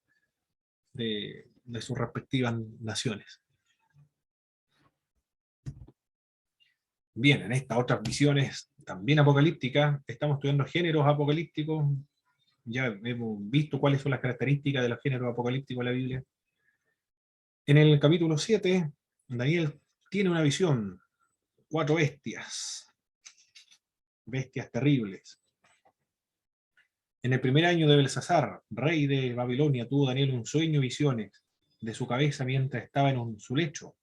de sus respectivas naciones. Bien, en estas otras visiones también apocalípticas, estamos estudiando géneros apocalípticos, ya hemos visto cuáles son las características de los géneros apocalípticos de la Biblia. En el capítulo 7, Daniel tiene una visión, 4 bestias, bestias terribles. En el primer año de Belsasar, rey de Babilonia, tuvo Daniel un sueño y visiones de su cabeza mientras estaba en su lecho.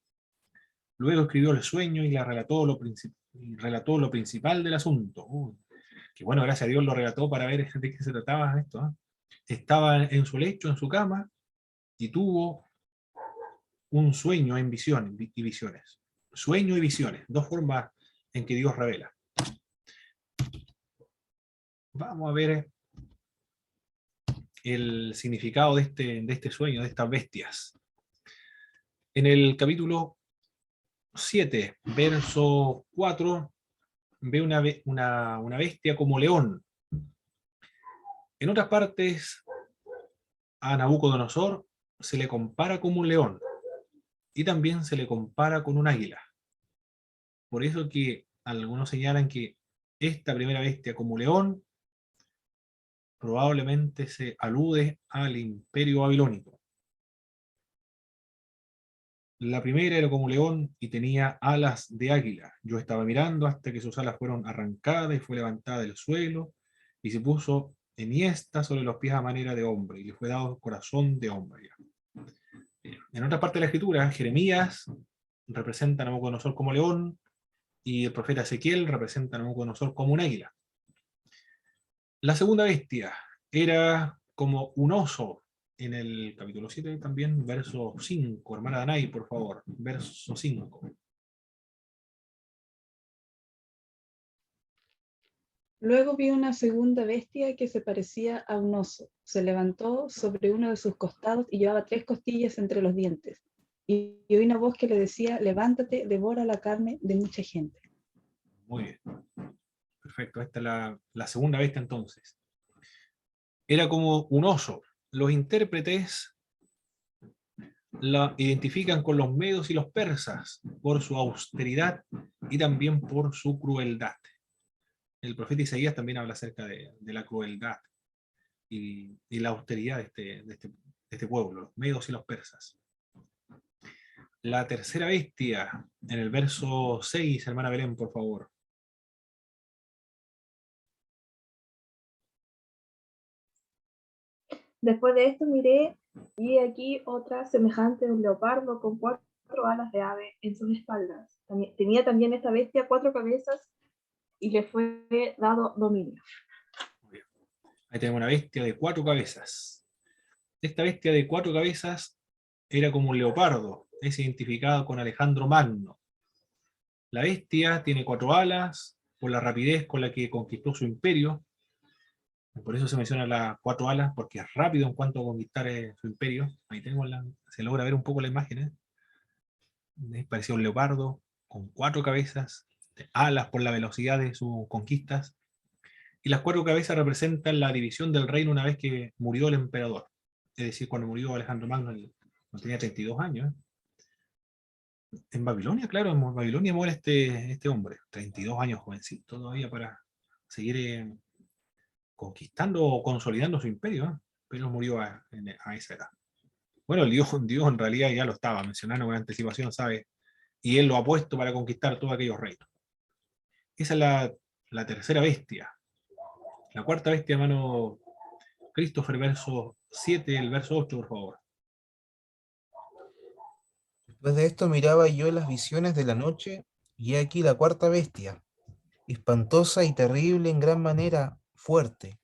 Luego escribió el sueño y le relató relató lo principal del asunto. Que bueno, gracias a Dios lo relató para ver de qué se trataba esto, ¿eh? Estaba en su lecho, en su cama, y tuvo un sueño en y visiones. Sueño y visiones, dos formas en que Dios revela. Vamos a ver el significado de este sueño, de estas bestias. En el capítulo 7, verso 4, ve una bestia como león. En otras partes, a Nabucodonosor se le compara como un león y también se le compara con un águila. Por eso que algunos señalan que esta primera bestia como león probablemente se alude al imperio babilónico. La primera era como león y tenía alas de águila. Yo estaba mirando hasta que sus alas fueron arrancadas y fue levantada del suelo y se puso enhiesta sobre los pies a manera de hombre y le fue dado corazón de hombre. En otra parte de la escritura, Jeremías representa a Nabucodonosor como león y el profeta Ezequiel representa a Nabucodonosor como un águila. La segunda bestia era como un oso. En el capítulo 7 también, verso 5. Hermana Danay, por favor, verso 5. Luego vi una segunda bestia que se parecía a un oso. Se levantó sobre uno de sus costados y llevaba 3 costillas entre los dientes. Y oí una voz que le decía, levántate, devora la carne de mucha gente. Muy bien. Perfecto, esta es la segunda bestia entonces. Era como un oso. Los intérpretes la identifican con los medos y los persas por su austeridad y también por su crueldad. El profeta Isaías también habla acerca de la crueldad y la austeridad de este pueblo, los medos y los persas. La tercera bestia, en el verso 6, hermana Belén, por favor. Después de esto miré y aquí otra semejante a un leopardo con 4 alas de ave en sus espaldas. Tenía también esta bestia 4 cabezas y le fue dado dominio. Ahí tenemos una bestia de 4 cabezas. Esta bestia de 4 cabezas era como un leopardo, es identificado con Alejandro Magno. La bestia tiene 4 alas, por la rapidez con la que conquistó su imperio. Por eso se menciona las 4 alas, porque es rápido en cuanto a conquistar su imperio. Ahí tenemos se logra ver un poco la imagen. Parecía un leopardo con 4 cabezas, alas por la velocidad de sus conquistas. Y las 4 cabezas representan la división del reino una vez que murió el emperador. Es decir, cuando murió Alejandro Magno, no tenía 32 años. En Babilonia, claro, en Babilonia muere este hombre, 32 años, jovencito todavía para seguir conquistando o consolidando su imperio, ¿eh? Pero murió a esa edad. Bueno, el Dios en realidad ya lo estaba mencionando con anticipación, ¿sabe? Y él lo ha puesto para conquistar todos aquellos reinos. Esa es la tercera bestia. La cuarta bestia, hermano Christopher, verso 7, el verso 8, por favor. Después de esto miraba yo las visiones de la noche, y he aquí la cuarta bestia, espantosa y terrible en gran manera, fuerte,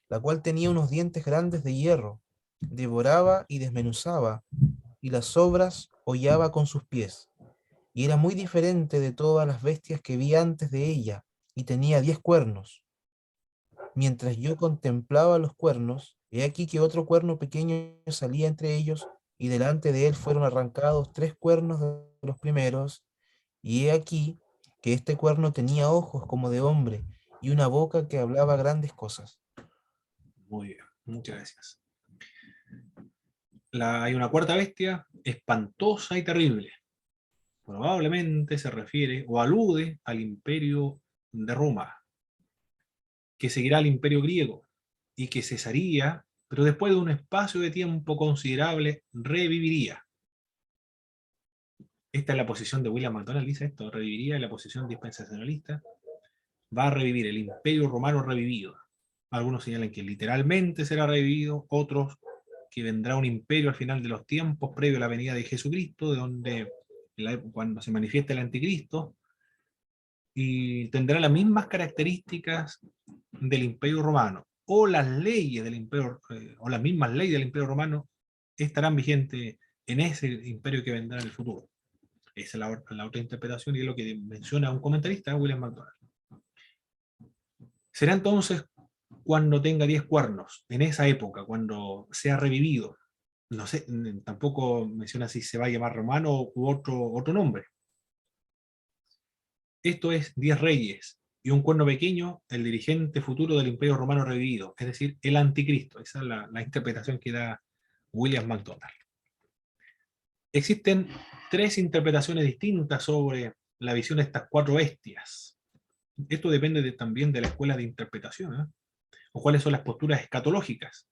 la cual tenía unos dientes grandes de hierro, devoraba y desmenuzaba, y las sobras hollaba con sus pies, y era muy diferente de todas las bestias que vi antes de ella, y tenía 10 cuernos. Mientras yo contemplaba los cuernos, he aquí que otro cuerno pequeño salía entre ellos, y delante de él fueron arrancados 3 cuernos de los primeros, y he aquí que este cuerno tenía ojos como de hombre, y una boca que hablaba grandes cosas. Muy bien, muchas gracias. Hay una cuarta bestia, espantosa y terrible. Probablemente se refiere o alude al imperio de Roma, que seguirá al imperio griego y que cesaría, pero después de un espacio de tiempo considerable reviviría. Esta es la posición de William MacDonald, dice esto, reviviría en la posición dispensacionalista, va a revivir el imperio romano revivido. Algunos señalan que literalmente será revivido, otros que vendrá un imperio al final de los tiempos, previo a la venida de Jesucristo, de donde cuando se manifiesta el anticristo, y tendrá las mismas características del imperio romano, o las leyes del imperio, o las mismas leyes del imperio romano estarán vigentes en ese imperio que vendrá en el futuro. Esa es la otra interpretación y es lo que menciona un comentarista, William MacDonald. Será entonces cuando tenga 10 cuernos, en esa época, cuando sea revivido. No sé, tampoco menciona si se va a llamar romano u otro nombre. Esto es 10 reyes y un cuerno pequeño, el dirigente futuro del imperio romano revivido, es decir, el anticristo. Esa es la interpretación que da William MacDonald. Existen 3 interpretaciones distintas sobre la visión de estas 4 bestias. Esto depende también de la escuela de interpretación, ¿eh? O cuáles son las posturas escatológicas.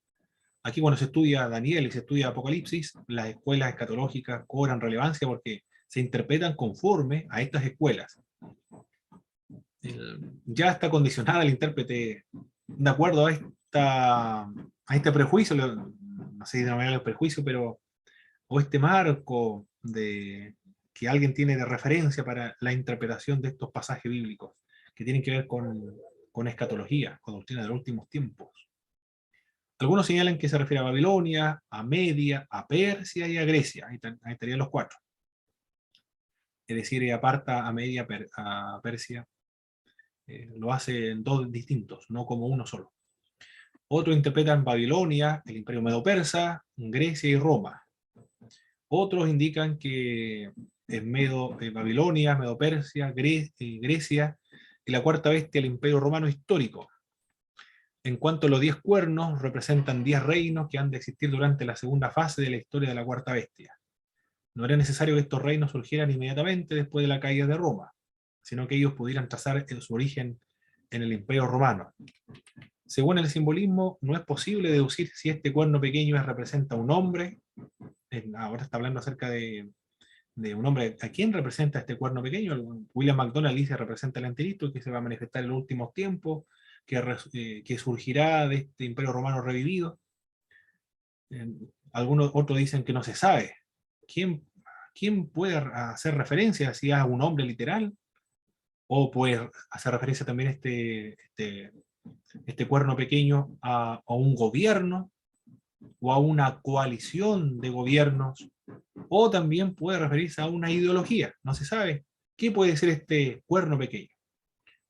Aquí cuando se estudia Daniel y se estudia Apocalipsis, las escuelas escatológicas cobran relevancia porque se interpretan conforme a estas escuelas. Ya está condicionada el intérprete de acuerdo a este prejuicio, no sé si denominarlo prejuicio, pero o este marco de que alguien tiene de referencia para la interpretación de estos pasajes bíblicos, que tienen que ver con escatología, con doctrina de los últimos tiempos. Algunos señalan que se refiere a Babilonia, a Media, a Persia y a Grecia. Ahí estarían los cuatro. Es decir, aparta a Media, a Persia. Lo hace en dos distintos, no como uno solo. Otros interpretan Babilonia, el imperio medo-persa, Grecia y Roma. Otros indican que es Babilonia, Medo-Persia, Grecia y la cuarta bestia, el imperio romano histórico. En cuanto a los 10 cuernos, representan 10 reinos que han de existir durante la segunda fase de la historia de la cuarta bestia. No era necesario que estos reinos surgieran inmediatamente después de la caída de Roma, sino que ellos pudieran trazar su origen en el imperio romano. Según el simbolismo, no es posible deducir si este cuerno pequeño representa a un hombre. Ahora está hablando acerca de un hombre. ¿A quién representa este cuerno pequeño? William MacDonald dice representa el anticristo que se va a manifestar en los últimos tiempos, que surgirá de este imperio romano revivido. Algunos otros dicen que no se sabe. ¿Quién puede hacer referencia si a un hombre literal? O puede hacer referencia también este cuerno pequeño a un gobierno o a una coalición de gobiernos, o también puede referirse a una ideología. No se sabe qué puede ser este cuerno pequeño.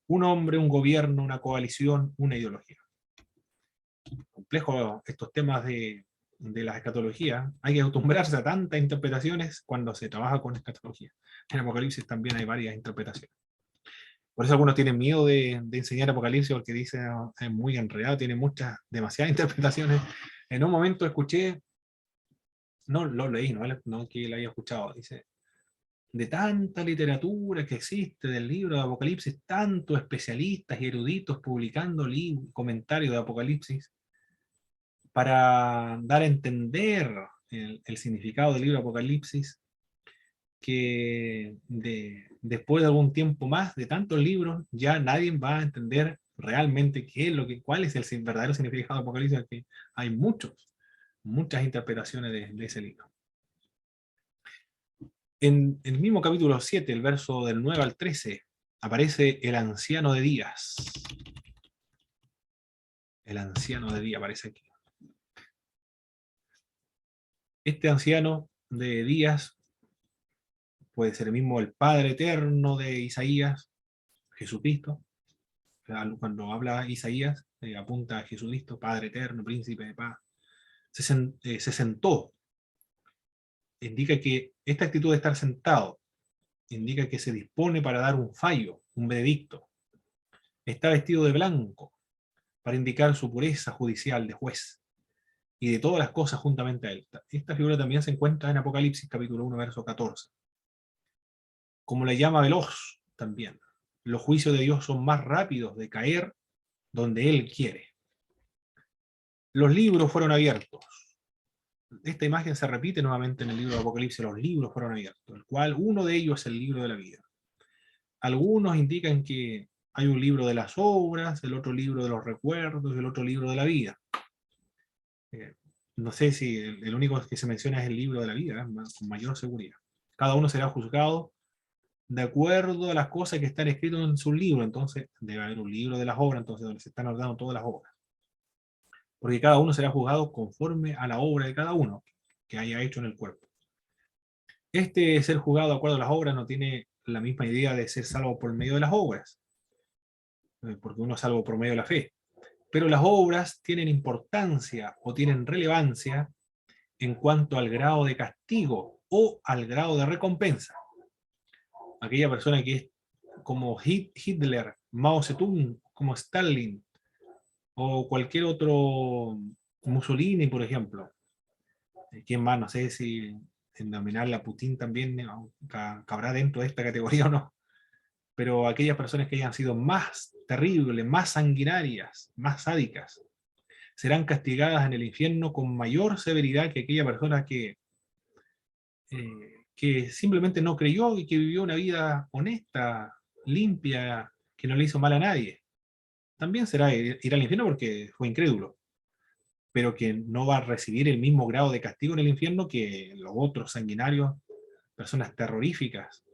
Un hombre, un gobierno, una coalición, una ideología. Complejo estos temas de la escatología. Hay que acostumbrarse a tantas interpretaciones cuando se trabaja con escatología. En Apocalipsis también hay varias interpretaciones. Por eso algunos tienen miedo de enseñar Apocalipsis porque dicen es muy enredado, tiene demasiadas interpretaciones. En un momento escuché, no lo leí, no que lo haya escuchado, dice, de tanta literatura que existe del libro de Apocalipsis, tantos especialistas y eruditos publicando comentarios de Apocalipsis para dar a entender el significado del libro de Apocalipsis, que después de algún tiempo más, de tantos libros, ya nadie va a entender realmente cuál es el verdadero significado de Apocalipsis, que hay muchas interpretaciones de ese libro. En el mismo capítulo 7, el verso del 9 al 13, aparece el anciano de días. El anciano de días aparece aquí. Este anciano de días puede ser el mismo el Padre Eterno de Isaías, Jesucristo. Cuando habla Isaías, apunta a Jesucristo, Padre Eterno, Príncipe de Paz. Se sentó. Indica que esta actitud de estar sentado indica que se dispone para dar un fallo, un veredicto. Está vestido de blanco para indicar su pureza judicial de juez y de todas las cosas juntamente a él. Esta figura también se encuentra en Apocalipsis capítulo 1, verso 14. Como la llama veloz también. Los juicios de Dios son más rápidos de caer donde Él quiere. Los libros fueron abiertos. Esta imagen se repite nuevamente en el libro de Apocalipsis. Los libros fueron abiertos, el cual uno de ellos es el libro de la vida. Algunos indican que hay un libro de las obras, el otro libro de los recuerdos, el otro libro de la vida. No sé si el único que se menciona es el libro de la vida, con mayor seguridad. Cada uno será juzgado de acuerdo a las cosas que están escritas en su libro. Entonces debe haber un libro de las obras, entonces donde se están ordenando todas las obras. Porque cada uno será juzgado conforme a la obra de cada uno que haya hecho en el cuerpo. Este ser juzgado de acuerdo a las obras no tiene la misma idea de ser salvo por medio de las obras, porque uno es salvo por medio de la fe. Pero las obras tienen importancia o tienen relevancia en cuanto al grado de castigo o al grado de recompensa. Aquella persona que es como Hitler, Mao Zedong, como Stalin, o cualquier otro, Mussolini, por ejemplo. ¿Quién más? No sé si denominarle a Putin también cabrá dentro de esta categoría o no. Pero aquellas personas que hayan sido más terribles, más sanguinarias, más sádicas, serán castigadas en el infierno con mayor severidad que aquella persona que simplemente no creyó y que vivió una vida honesta, limpia, que no le hizo mal a nadie. También será ir al infierno porque fue incrédulo, pero que no va a recibir el mismo grado de castigo en el infierno que los otros sanguinarios, personas terroríficas,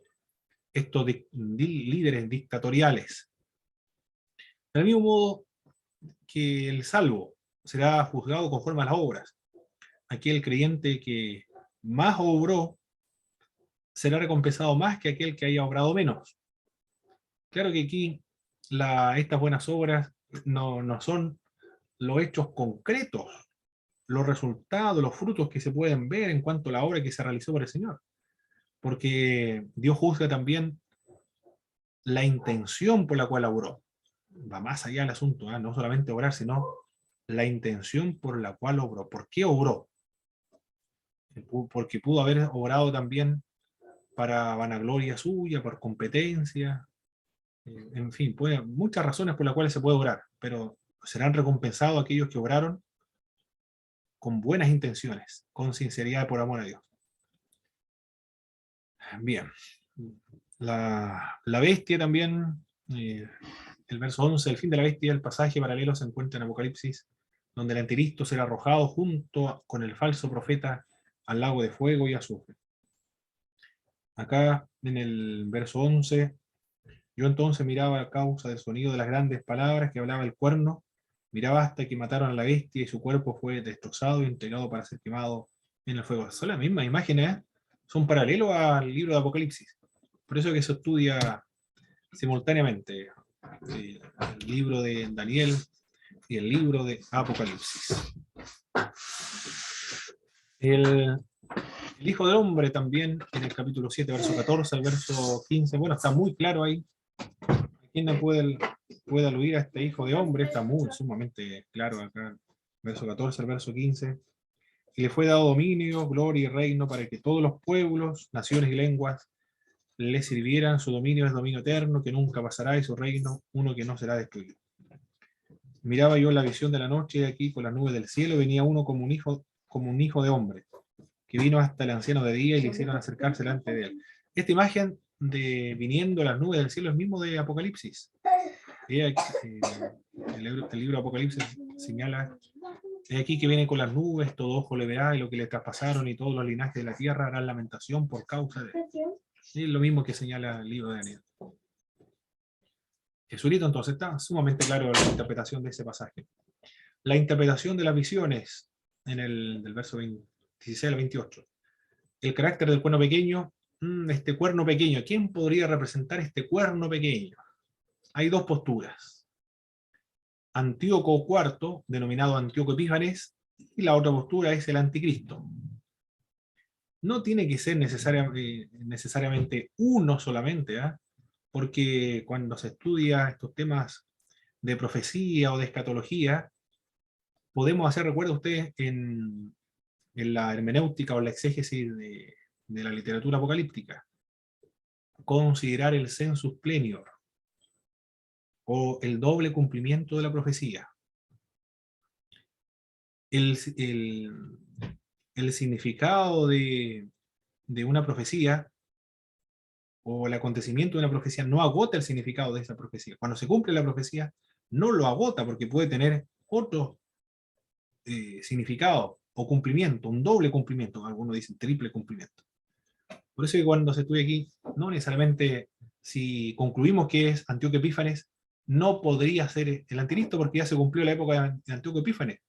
estos líderes dictatoriales. Del mismo modo que el salvo será juzgado conforme a las obras. Aquel creyente que más obró será recompensado más que aquel que haya obrado menos. Claro que aquí estas buenas obras no son los hechos concretos, los resultados, los frutos que se pueden ver en cuanto a la obra que se realizó por el Señor. Porque Dios juzga también la intención por la cual obró. Va más allá del asunto, ¿eh? No solamente obrar, sino la intención por la cual obró. ¿Por qué obró? Porque pudo haber obrado también para vanagloria suya, por competencia, en fin, muchas razones por las cuales se puede obrar, pero serán recompensados aquellos que obraron con buenas intenciones, con sinceridad por amor a Dios. Bien, la bestia también, el verso 11, el fin de la bestia, el pasaje paralelo se encuentra en Apocalipsis, donde el anticristo será arrojado junto con el falso profeta al lago de fuego y azufre. Acá en el verso 11, yo entonces miraba a causa del sonido de las grandes palabras que hablaba el cuerno, miraba hasta que mataron a la bestia y su cuerpo fue destrozado y entregado para ser quemado en el fuego. Son las mismas imágenes, son paralelos al libro de Apocalipsis. Por eso que se estudia simultáneamente el libro de Daniel y el libro de Apocalipsis. El Hijo del Hombre también, en el capítulo 7, verso 14 al verso 15, bueno, está muy claro ahí. ¿Quién no puede aludir a este Hijo de Hombre? Está muy sumamente claro acá, verso 14 al verso 15. Y le fue dado dominio, gloria y reino para que todos los pueblos, naciones y lenguas le sirvieran. Su dominio es dominio eterno, que nunca pasará, y su reino, uno que no será destruido. Miraba yo la visión de la noche, y aquí con las nubes del cielo venía uno como un hijo de hombre, que vino hasta el anciano de día y le hicieron acercarse delante de él. Esta imagen de viniendo las nubes del cielo es mismo de Apocalipsis. El libro de Apocalipsis señala, es aquí que viene con las nubes, todo ojo le verá, y lo que le traspasaron y todos los linajes de la tierra harán lamentación por causa de él. Es lo mismo que señala el libro de Daniel. Jesucristo entonces está sumamente claro la interpretación de ese pasaje. La interpretación de las visiones en del verso 16 al 28. El carácter del cuerno pequeño, este cuerno pequeño, ¿quién podría representar este cuerno pequeño? Hay dos posturas. Antíoco IV, denominado Antíoco Epífanes, y la otra postura es el anticristo. No tiene que ser necesariamente uno solamente, porque cuando se estudia estos temas de profecía o de escatología, podemos hacer, recuerda usted, en la hermenéutica o la exégesis de la literatura apocalíptica, considerar el sensus plenior, o el doble cumplimiento de la profecía. El significado de una profecía o el acontecimiento de una profecía no agota el significado de esa profecía. Cuando se cumple la profecía, no lo agota porque puede tener otro significado o cumplimiento, un doble cumplimiento, algunos dicen triple cumplimiento. Por eso que cuando se estudia aquí, no necesariamente si concluimos que es Antíoco Epífanes, no podría ser el anticristo porque ya se cumplió la época de Antíoco Epífanes.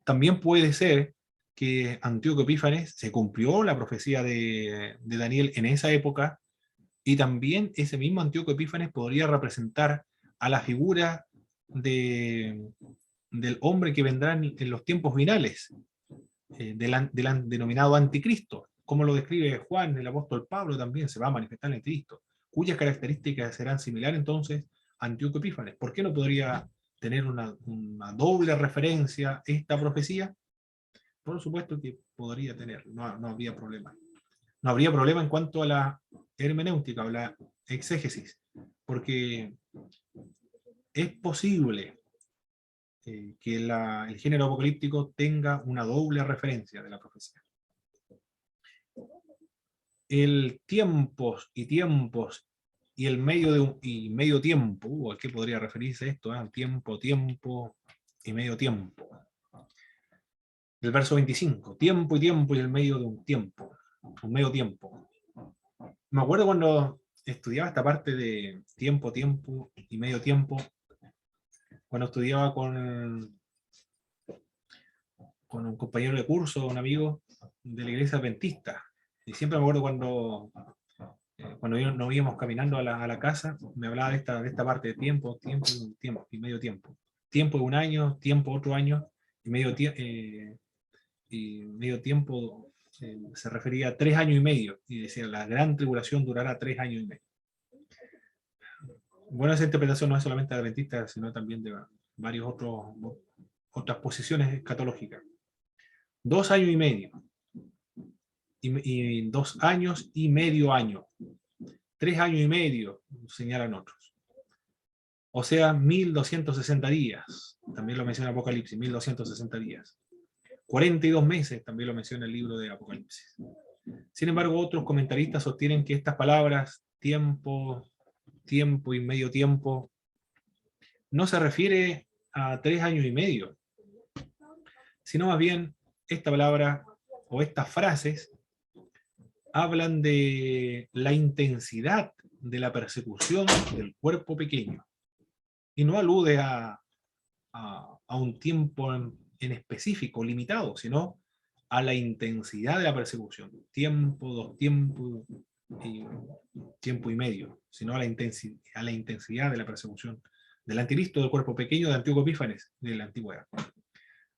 También puede ser que Antíoco Epífanes se cumplió la profecía de Daniel en esa época, y también ese mismo Antíoco Epífanes podría representar a la figura del hombre que vendrá en los tiempos finales, del denominado anticristo, como lo describe Juan, el apóstol Pablo también se va a manifestar en Cristo, cuyas características serán similares entonces a Antíoco Epífanes. ¿Por qué no podría tener una doble referencia esta profecía? Por supuesto que podría tener, no habría problema. No habría problema en cuanto a la hermenéutica o la exégesis, porque es posible que el género apocalíptico tenga una doble referencia de la profecía. El tiempos y el medio y medio tiempo, ¿a qué podría referirse esto? Tiempo y medio tiempo. El verso 25, tiempo y el medio de un tiempo, un medio tiempo. Me acuerdo cuando estudiaba esta parte de tiempo y medio tiempo, cuando estudiaba con un compañero de curso, un amigo de la iglesia adventista. Y siempre me acuerdo cuando nos íbamos caminando a la casa, me hablaba de esta parte de tiempo y medio tiempo. Tiempo de un año, tiempo otro año, y medio tiempo se refería a 3 años y medio, y decía, la gran tribulación durará 3 años y medio. Bueno, esa interpretación no es solamente adventista, sino también de varios otras posiciones escatológicas. 2 años y medio, y 2 años y medio año, 3 años y medio, señalan otros. O sea, 1260 días, también lo menciona Apocalipsis, 1260 días. 42 meses, también lo menciona el libro de Apocalipsis. Sin embargo, otros comentaristas sostienen que estas palabras, tiempo y medio tiempo, no se refiere a 3 años y medio, sino más bien esta palabra o estas frases hablan de la intensidad de la persecución del cuerpo pequeño y no alude a un tiempo en específico, limitado, sino a la intensidad de la persecución. Tiempo, 2 tiempos y tiempo y medio, sino a la intensidad de la persecución del anticristo del cuerpo pequeño de Antíoco Epífanes de la antigüedad.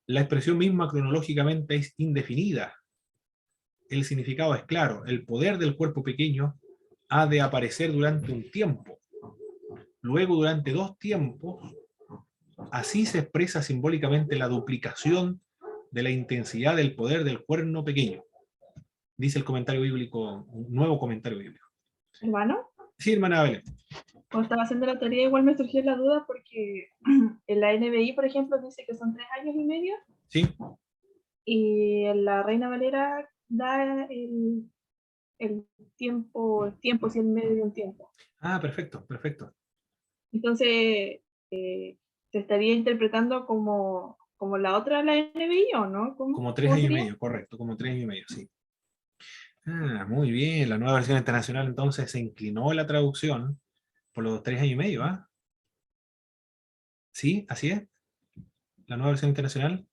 La expresión misma cronológicamente es indefinida. El significado es claro. El poder del cuerpo pequeño ha de aparecer durante un tiempo. Luego, durante 2 tiempos, así se expresa simbólicamente la duplicación de la intensidad del poder del cuerno pequeño. Dice el comentario bíblico, un nuevo comentario bíblico. Hermano, Sí, hermana Belén. cuando estaba haciendo la teoría igual me surgió la duda porque en la NBI, por ejemplo, dice que son 3 años y medio. Sí. Y en la Reina Valera da el tiempo y el medio de un tiempo. Ah, perfecto, perfecto. Entonces, se estaría interpretando como la otra, la NBI, ¿o no? Como 3 ¿Cómo años y sería? medio, correcto, como 3 años y medio, sí. Ah, muy bien, la nueva versión internacional entonces se inclinó en la traducción por los 3 años y medio, ¿ah? Sí, así es. La nueva versión internacional.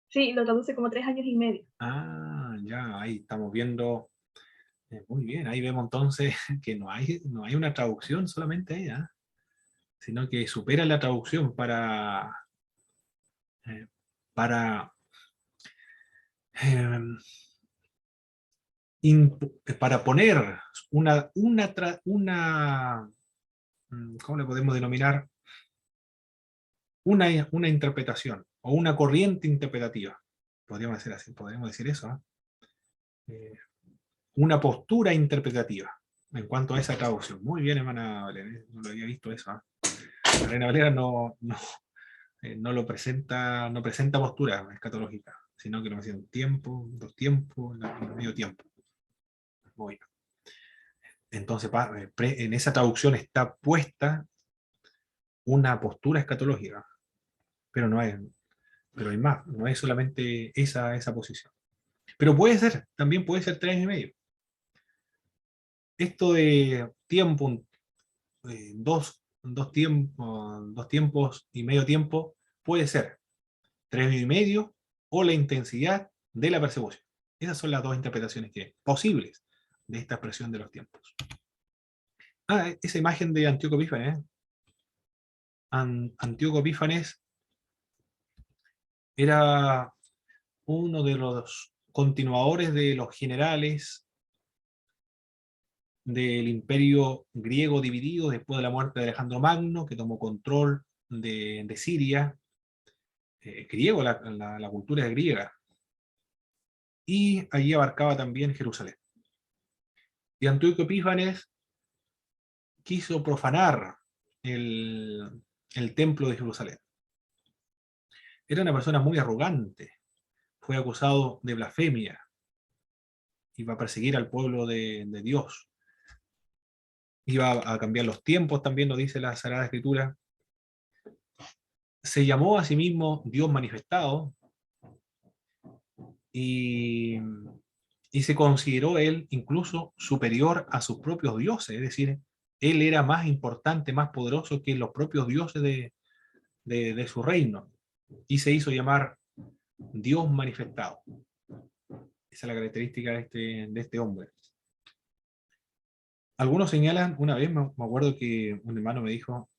Sí, lo traduce como 3 años y medio. Ah, ya, ahí estamos viendo. Muy bien, ahí vemos entonces que no hay una traducción solamente ahí, ¿ah? Sino que supera la traducción eh, para, eh, para poner ¿cómo le podemos denominar? Una interpretación o una corriente interpretativa. Podríamos decir así, podríamos decir eso, ¿eh? Una postura interpretativa en cuanto a esa traducción. Muy bien, hermana Valera, no lo había visto eso, ¿eh? La Reina Valera no lo presenta, no presenta postura escatológica, sino que lo menciona tiempo, 2 tiempos, medio tiempo. Muy bien. Entonces, en esa traducción está puesta una postura escatológica, pero pero hay más, no es solamente esa posición. Pero también puede ser 3 años y medio. Esto de tiempo, 2 tiempos y medio tiempo, puede ser 3 años y medio o la intensidad de la persecución. Esas son las 2 interpretaciones posibles de esta expresión de los tiempos. Esa imagen de Antíoco Epífanes. Antíoco Epífanes era uno de los continuadores de los generales del imperio griego dividido después de la muerte de Alejandro Magno, que tomó control de Siria. Griego, la cultura es griega. Y allí abarcaba también Jerusalén. Y Antíoco Epífanes quiso profanar el templo de Jerusalén. Era una persona muy arrogante, fue acusado de blasfemia, iba a perseguir al pueblo de Dios, iba a cambiar los tiempos, también lo dice la Sagrada Escritura. Se llamó a sí mismo Dios manifestado, y, y se consideró él incluso superior a sus propios dioses, es decir, él era más importante, más poderoso que los propios dioses de su reino, y se hizo llamar Dios manifestado. Esa es la característica de este hombre. Algunos señalan, una vez me acuerdo que un hermano me dijo,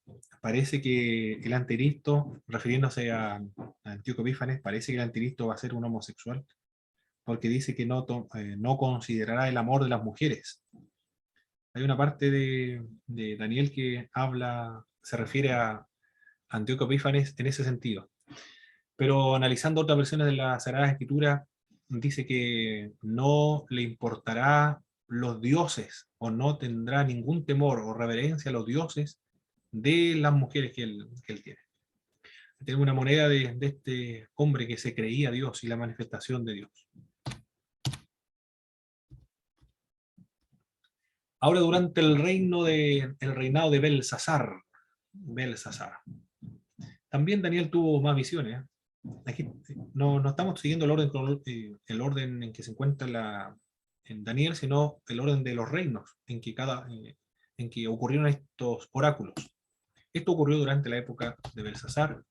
parece que el anticristo, refiriéndose a Antíoco Epífanes, parece que el anticristo va a ser un homosexual, porque dice que no considerará el amor de las mujeres. Hay una parte de Daniel que se refiere a Antíoco Epífanes en ese sentido. Pero analizando otras versiones de la Sagrada Escritura, dice que no le importará los dioses, o no tendrá ningún temor o reverencia a los dioses de las mujeres que él tiene. Tenemos una moneda de este hombre que se creía Dios y la manifestación de Dios. Ahora, durante el reinado de Belsasar, también Daniel tuvo más visiones. Aquí no estamos siguiendo el orden en que se encuentra en Daniel, sino el orden de los reinos en que ocurrieron estos oráculos. Esto ocurrió durante la época de Belsasar.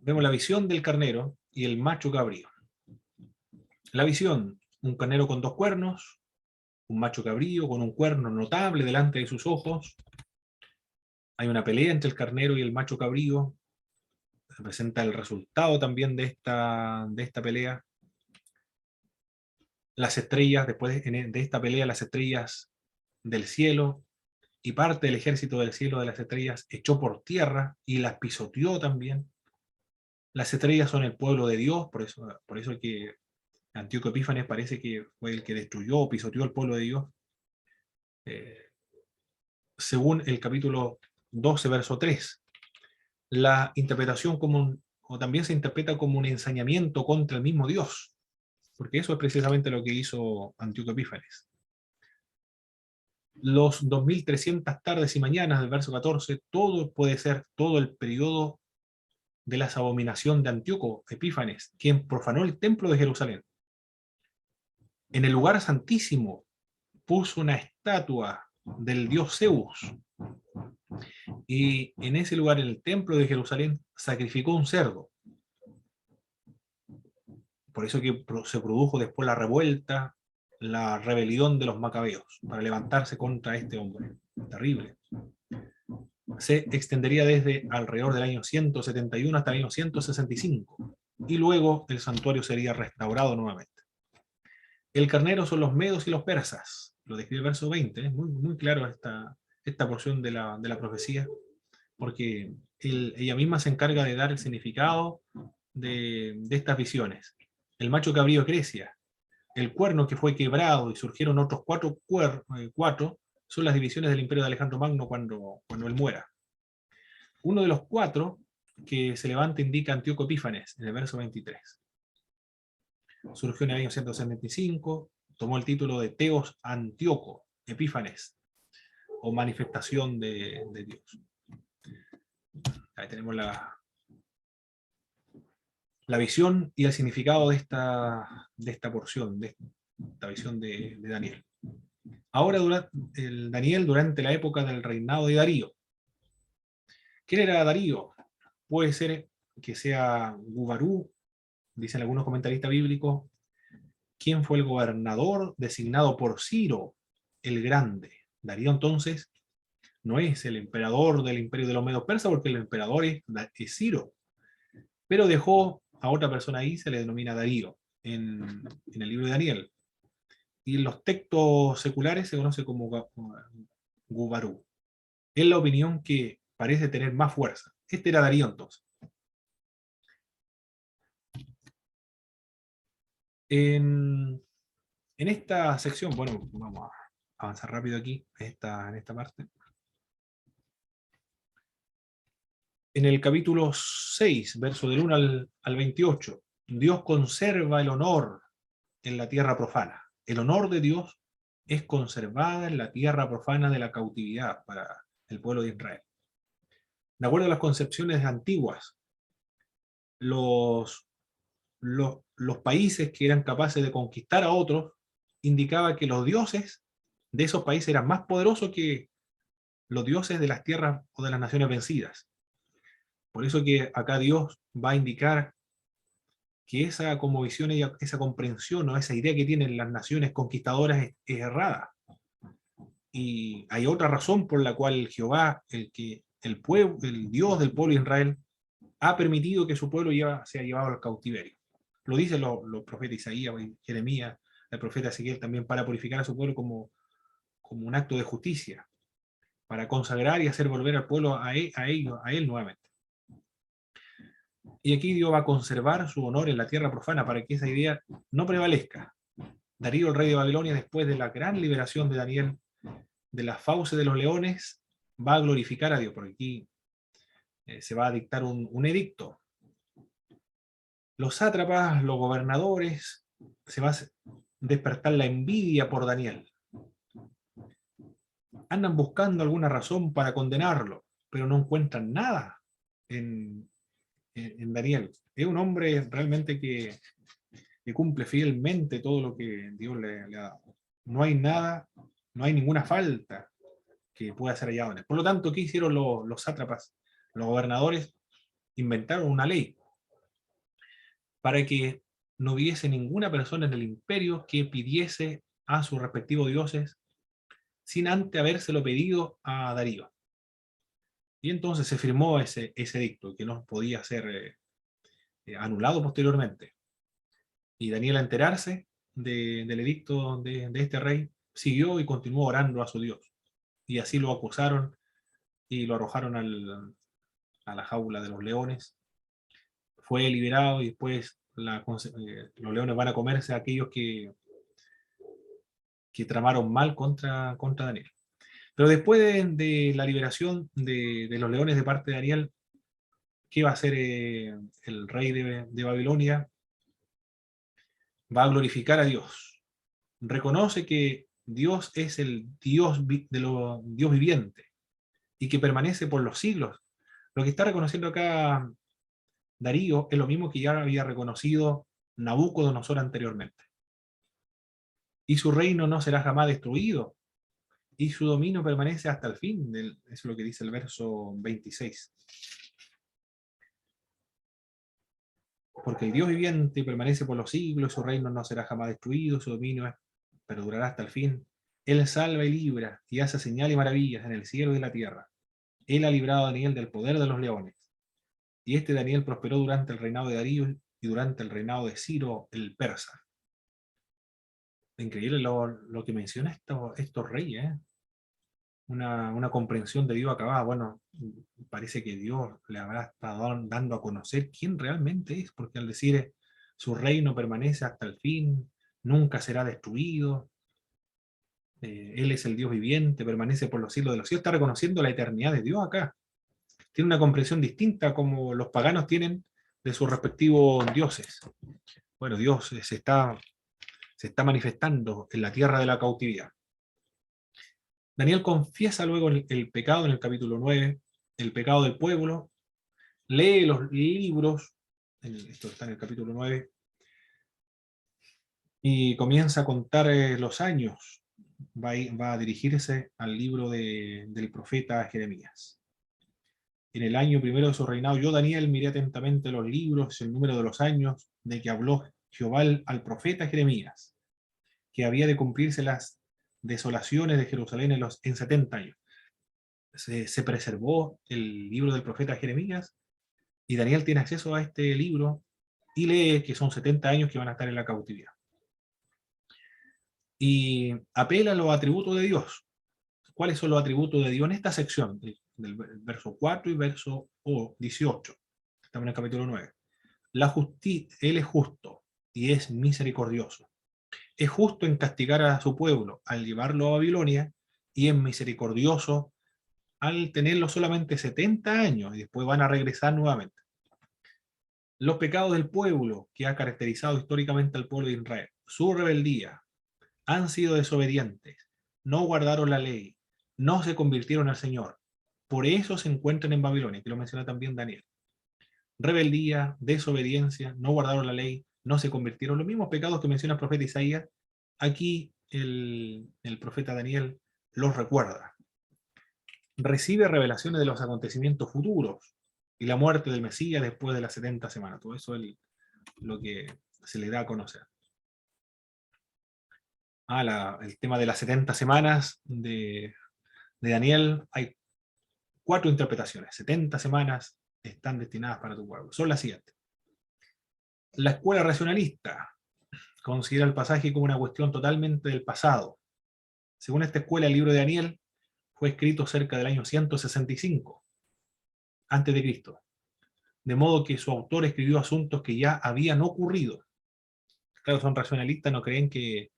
Vemos la visión del carnero y el macho cabrío. La visión: un carnero con 2 cuernos, un macho cabrío con un cuerno notable delante de sus ojos. Hay una pelea entre el carnero y el macho cabrío. Se presenta el resultado también de esta pelea. Las estrellas, después de esta pelea, las estrellas del cielo y parte del ejército del cielo de las estrellas echó por tierra y las pisoteó también. Las estrellas son el pueblo de Dios, por eso que Antíoco Epífanes parece que fue el que destruyó o pisoteó el pueblo de Dios. Según el capítulo 12, verso 3, la interpretación o también se interpreta como un ensañamiento contra el mismo Dios, porque eso es precisamente lo que hizo Antíoco Epífanes. Los 2300 tardes y mañanas del verso 14, todo puede ser todo el periodo de las abominaciones de Antíoco Epífanes, quien profanó el templo de Jerusalén. En el lugar santísimo puso una estatua del dios Zeus, y en ese lugar, en el templo de Jerusalén, sacrificó un cerdo. Por eso que se produjo después la revuelta, la rebelión de los macabeos, para levantarse contra este hombre. Terrible. Se extendería desde alrededor del año 171 hasta el año 165, y luego el santuario sería restaurado nuevamente. El carnero son los medos y los persas, lo describe el verso 20, es muy claro esta porción de la profecía, porque ella misma se encarga de dar el significado de estas visiones. El macho cabrío es Grecia, el cuerno que fue quebrado y surgieron otros cuatro son las divisiones del imperio de Alejandro Magno cuando él muera. Uno de los 4 que se levanta indica Antíoco Epífanes, en el verso 23. Surgió en el año 175, tomó el título de Teos Antíoco Epífanes, o manifestación de Dios. Ahí tenemos la visión y el significado de esta porción, de esta visión de Daniel. Ahora, Daniel durante la época del reinado de Darío. ¿Quién era Darío? Puede ser que sea Gubarú, dicen algunos comentaristas bíblicos. ¿Quién fue el gobernador designado por Ciro el Grande? Darío entonces no es el emperador del imperio de los medos persas, porque el emperador es Ciro, pero dejó a otra persona ahí, se le denomina Darío en el libro de Daniel, y en los textos seculares se conoce como Gubarú. Es la opinión que parece tener más fuerza. Este era Darío entonces. En esta sección, bueno, vamos a avanzar rápido aquí, en esta parte. En el capítulo 6, verso del 1 al 28, Dios conserva el honor en la tierra profana. El honor de Dios es conservada en la tierra profana de la cautividad para el pueblo de Israel. De acuerdo a las concepciones antiguas, los países que eran capaces de conquistar a otros indicaba que los dioses de esos países eran más poderosos que los dioses de las tierras o de las naciones vencidas. Por eso que acá Dios va a indicar que esa como visión, esa comprensión o esa idea que tienen las naciones conquistadoras es errada. Y hay otra razón por la cual Jehová, el Dios del pueblo de Israel, ha permitido que su pueblo sea llevado al cautiverio. Lo dicen los profetas Isaías, Jeremías, el profeta Ezequiel también, para purificar a su pueblo como un acto de justicia, para consagrar y hacer volver al pueblo a él nuevamente. Y aquí Dios va a conservar su honor en la tierra profana para que esa idea no prevalezca. Darío, el rey de Babilonia, después de la gran liberación de Daniel de las fauces de los leones, va a glorificar a Dios, porque aquí se va a dictar un edicto. Los sátrapas, los gobernadores, se va a despertar la envidia por Daniel. Andan buscando alguna razón para condenarlo, pero no encuentran nada en Daniel. Es un hombre realmente que cumple fielmente todo lo que Dios le ha dado. No hay nada, no hay ninguna falta que pueda ser hallado en él. Por lo tanto, ¿qué hicieron los sátrapas? Los gobernadores inventaron una ley para que no hubiese ninguna persona en el imperio que pidiese a sus respectivos dioses sin antes habérselo pedido a Darío. Y entonces se firmó ese edicto que no podía ser anulado posteriormente. Y Daniel, al enterarse del edicto de este rey, siguió y continuó orando a su Dios. Y así lo acusaron y lo arrojaron a la jaula de los leones. Fue liberado y después los leones van a comerse a aquellos que tramaron mal contra Daniel. Pero después de la liberación de los leones de parte de Daniel, ¿qué va a hacer el rey de Babilonia? Va a glorificar a Dios. Reconoce que Dios es el Dios Dios viviente y que permanece por los siglos. Lo que está reconociendo acá Darío es lo mismo que ya había reconocido Nabucodonosor anteriormente. Y su reino no será jamás destruido, y su dominio permanece hasta el fin. Eso es lo que dice el verso 26. Porque el Dios viviente permanece por los siglos, su reino no será jamás destruido, su dominio perdurará hasta el fin. Él salva y libra, y hace señales y maravillas en el cielo y en la tierra. Él ha librado a Daniel del poder de los leones. Y este Daniel prosperó durante el reinado de Darío y durante el reinado de Ciro el persa. Increíble lo que menciona estos reyes, ¿eh? Una comprensión de Dios acabada. Bueno, parece que Dios le habrá estado dando a conocer quién realmente es, porque al decir su reino permanece hasta el fin, nunca será destruido, Él es el Dios viviente, permanece por los siglos de los siglos, está reconociendo la eternidad de Dios acá. Tiene una comprensión distinta como los paganos tienen de sus respectivos dioses. Bueno, Dios se está manifestando en la tierra de la cautividad. Daniel confiesa luego el pecado en el capítulo 9, el pecado del pueblo, lee los libros, esto está en el capítulo 9, y comienza a contar los años. Va a dirigirse al libro del profeta Jeremías. En el año primero de su reinado, yo, Daniel, miré atentamente los libros, el número de los años de que habló Jehová al profeta Jeremías, que había de cumplirse las desolaciones de Jerusalén en 70 años. Se preservó el libro del profeta Jeremías y Daniel tiene acceso a este libro y lee que son 70 años que van a estar en la cautividad. Y apela a los atributos de Dios. ¿Cuáles son los atributos de Dios en esta sección? Del verso 4 y verso 18. Estamos en el capítulo 9. Él es justo y es misericordioso. Es justo en castigar a su pueblo al llevarlo a Babilonia y es misericordioso al tenerlo solamente 70 años y después van a regresar nuevamente. Los pecados del pueblo que ha caracterizado históricamente al pueblo de Israel, su rebeldía, han sido desobedientes, no guardaron la ley, no se convirtieron al Señor. Por eso se encuentran en Babilonia, que lo menciona también Daniel. Rebeldía, desobediencia, no guardaron la ley, no se convirtieron. Los mismos pecados que menciona el profeta Isaías, aquí el profeta Daniel los recuerda. Recibe revelaciones de los acontecimientos futuros y la muerte del Mesías después de las 70 semanas. Todo eso es lo que se le da a conocer. El tema de las 70 semanas de Daniel, hay 4 interpretaciones. 70 semanas están destinadas para tu pueblo. Son las siguientes. La escuela racionalista considera el pasaje como una cuestión totalmente del pasado. Según esta escuela, el libro de Daniel fue escrito cerca del año 165 antes de Cristo, de modo que su autor escribió asuntos que ya habían ocurrido. Claro, son racionalistas, no creen que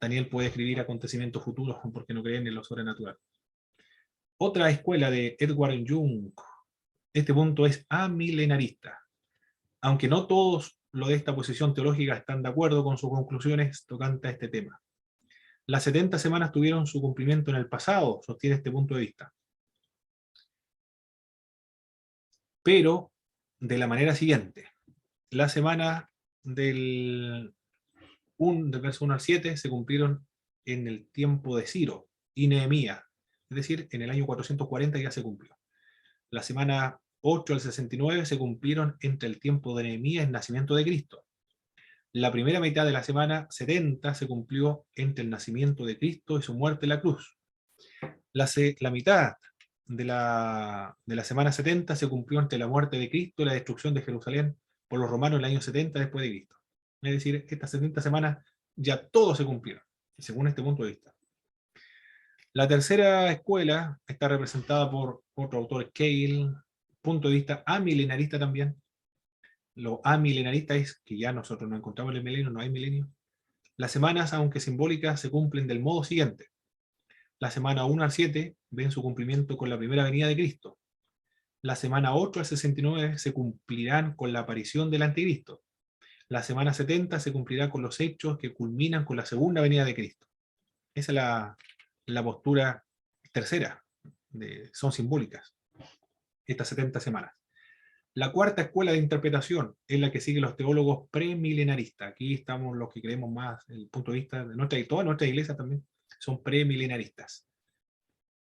Daniel puede escribir acontecimientos futuros porque no creen en lo sobrenatural. Otra escuela de Edward Young, este punto es amilenarista. Aunque no todos los de esta posición teológica están de acuerdo con sus conclusiones tocante a este tema. Las 70 semanas tuvieron su cumplimiento en el pasado, sostiene este punto de vista. Pero de la manera siguiente. La semana del verso 1 al 7 se cumplieron en el tiempo de Ciro y Nehemías, es decir, en el año 440 ya se cumplió. La semana 8 al 69 se cumplieron entre el tiempo de Nehemías y el nacimiento de Cristo. La primera mitad de la semana 70 se cumplió entre el nacimiento de Cristo y su muerte en la cruz. La mitad de la semana 70 se cumplió entre la muerte de Cristo y la destrucción de Jerusalén por los romanos en el año 70 después de Cristo. Es decir, estas 70 semanas ya todo se cumplieron, según este punto de vista. La tercera escuela está representada por otro autor, Cale, punto de vista amilenarista también. Lo amilenarista es que ya nosotros no encontramos el milenio, no hay milenio. Las semanas, aunque simbólicas, se cumplen del modo siguiente. La semana 1 al 7 ven su cumplimiento con la primera venida de Cristo. La semana 8 al 69 se cumplirán con la aparición del anticristo. La semana 70 se cumplirá con los hechos que culminan con la segunda venida de Cristo. Esa es la postura tercera, son simbólicas, estas 70 semanas. La cuarta escuela de interpretación es la que siguen los teólogos premilenaristas. Aquí estamos los que creemos más, el punto de vista de toda nuestra iglesia también, son premilenaristas.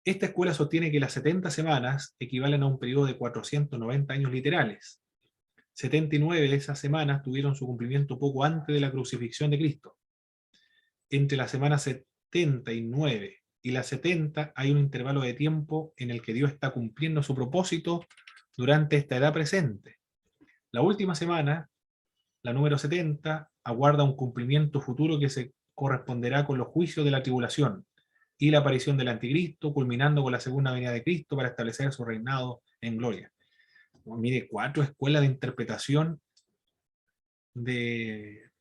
Esta escuela sostiene que las 70 semanas equivalen a un periodo de 490 años literales. 79 de esas semanas tuvieron su cumplimiento poco antes de la crucifixión de Cristo. Entre la semana 79 y la 70 hay un intervalo de tiempo en el que Dios está cumpliendo su propósito durante esta edad presente. La última semana, la número 70, aguarda un cumplimiento futuro que se corresponderá con los juicios de la tribulación y la aparición del anticristo, culminando con la segunda venida de Cristo para establecer su reinado en gloria. Mire, 4 escuelas de interpretación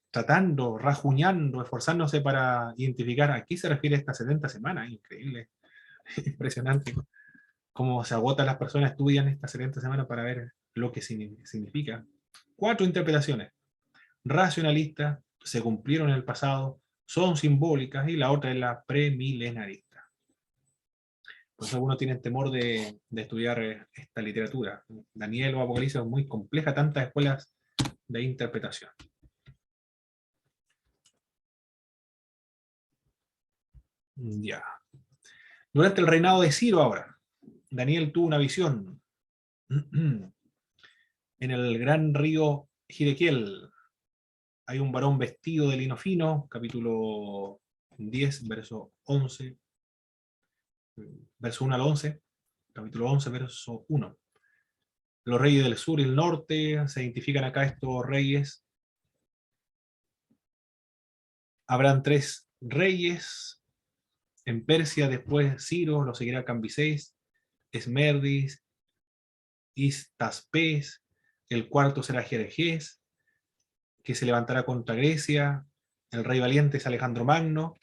tratando, rajuñando, esforzándose para identificar a qué se refiere esta 70 semanas. Increíble, impresionante cómo se agotan las personas, estudian estas 70 semanas para ver lo que significa. 4 interpretaciones racionalistas, se cumplieron en el pasado, son simbólicas, y la otra es la premilenarista. Por eso algunos tienen temor de estudiar esta literatura. Daniel o Apocalipsis es muy compleja, tantas escuelas de interpretación. Ya. Durante el reinado de Ciro ahora, Daniel tuvo una visión en el gran río Hiddekel. Hay un varón vestido de lino fino, capítulo 10, verso 11, verso 1 al 11, capítulo 11, verso 1. Los reyes del sur y el norte, se identifican acá estos reyes. Habrán 3 reyes. En Persia, después Ciro, lo seguirá Cambises, Esmerdis, Istaspes, el cuarto será Jerjes, que se levantará contra Grecia. El rey valiente es Alejandro Magno,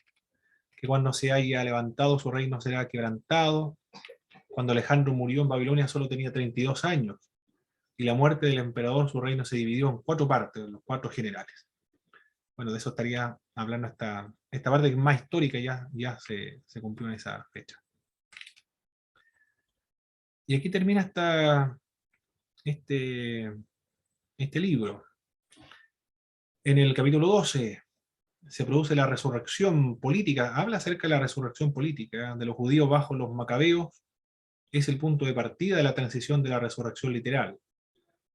que cuando se haya levantado su reino será quebrantado. Cuando Alejandro murió en Babilonia solo tenía 32 años, y la muerte del emperador, su reino se dividió en 4 partes, los 4 generales. Bueno, de eso estaría hablando esta parte que es más histórica, ya se cumplió en esa fecha. Y aquí termina este libro. En el capítulo 12 se produce la resurrección política, habla acerca de la resurrección política de los judíos bajo los macabeos, es el punto de partida de la transición de la resurrección literal,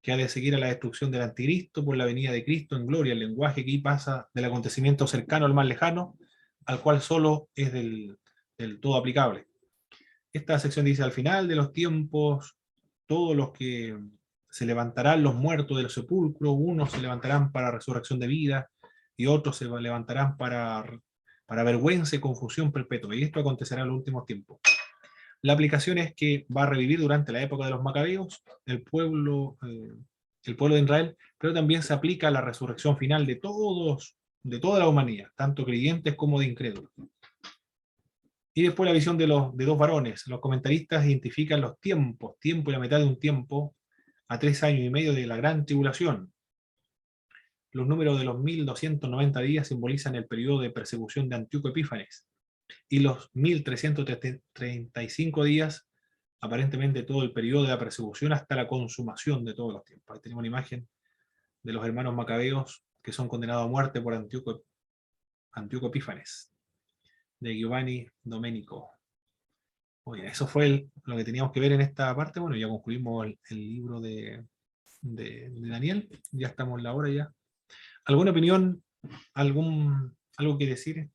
que ha de seguir a la destrucción del anticristo por la venida de Cristo en gloria. El lenguaje aquí pasa del acontecimiento cercano al más lejano, al cual solo es del todo aplicable. Esta sección dice: al final de los tiempos, todos los que se levantarán los muertos del sepulcro, unos se levantarán para resurrección de vida, y otros se levantarán para vergüenza y confusión perpetua. Y esto acontecerá en los últimos tiempos. La aplicación es que va a revivir durante la época de los macabeos el pueblo de Israel, pero también se aplica a la resurrección final de toda la humanidad, tanto creyentes como de incrédulos. Y después la visión de 2 varones. Los comentaristas identifican los tiempo y la mitad de un tiempo, a 3 años y medio de la gran tribulación. Los números de los 1290 días simbolizan el periodo de persecución de Antíoco Epífanes, y los 1335 días, aparentemente todo el periodo de la persecución hasta la consumación de todos los tiempos. Ahí tenemos una imagen de los hermanos macabeos que son condenados a muerte por Antíoco Epífanes, de Giovanni Domenico. Oye, eso fue lo que teníamos que ver en esta parte. Bueno, ya concluimos el libro de Daniel, ya estamos en la hora ya. ¿Alguna opinión, algo que decir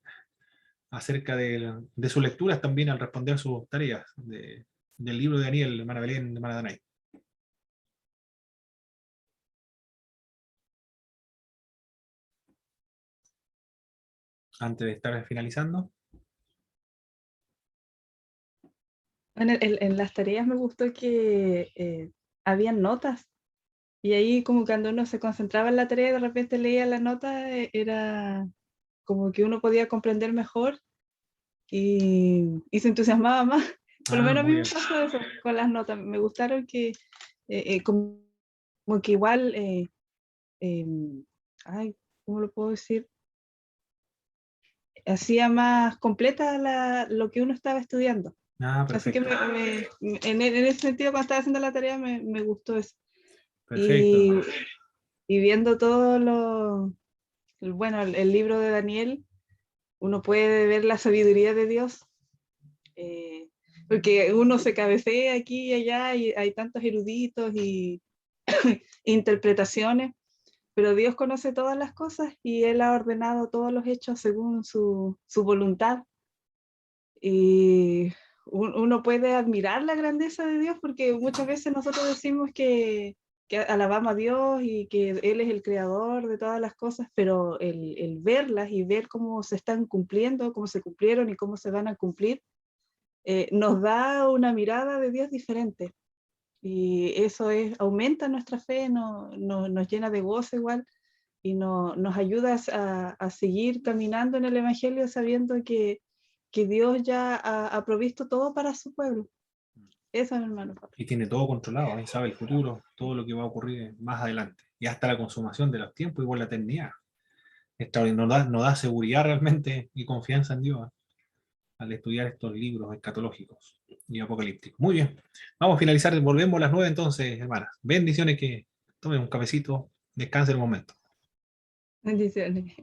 acerca de sus lecturas también al responder sus tareas del libro de Daniel, hermana Belén, hermana Danay? Antes de estar finalizando. Bueno, en las tareas me gustó que habían notas, y ahí como cuando uno se concentraba en la tarea y de repente leía la nota, era como que uno podía comprender mejor y se entusiasmaba más. Por lo menos a mí me pasó eso con las notas. Me gustaron que como que igual, ay, ¿cómo lo puedo decir? Hacía más completa lo que uno estaba estudiando. Así que en ese sentido, cuando estaba haciendo la tarea, me gustó eso. Perfecto. Y viendo todo bueno, el libro de Daniel, uno puede ver la sabiduría de Dios, porque uno se cabecea aquí y allá y hay tantos eruditos y interpretaciones, pero Dios conoce todas las cosas y Él ha ordenado todos los hechos según su voluntad. Y uno puede admirar la grandeza de Dios, porque muchas veces nosotros decimos que alabamos a Dios y que Él es el creador de todas las cosas, pero el verlas y ver cómo se están cumpliendo, cómo se cumplieron y cómo se van a cumplir, nos da una mirada de Dios diferente. Y eso aumenta nuestra fe, nos llena de gozo igual, y nos ayuda a seguir caminando en el Evangelio sabiendo que Dios ya ha provisto todo para su pueblo. Eso, mi hermano. Y tiene todo controlado, ahí sabe el futuro, todo lo que va a ocurrir más adelante. Y hasta la consumación de los tiempos, igual la eternidad. Nos da seguridad realmente y confianza en Dios al estudiar estos libros escatológicos y apocalípticos. Muy bien, vamos a finalizar, volvemos a las 9 entonces, hermanas. Bendiciones, que tomen un cafecito, descansen un momento. Bendiciones.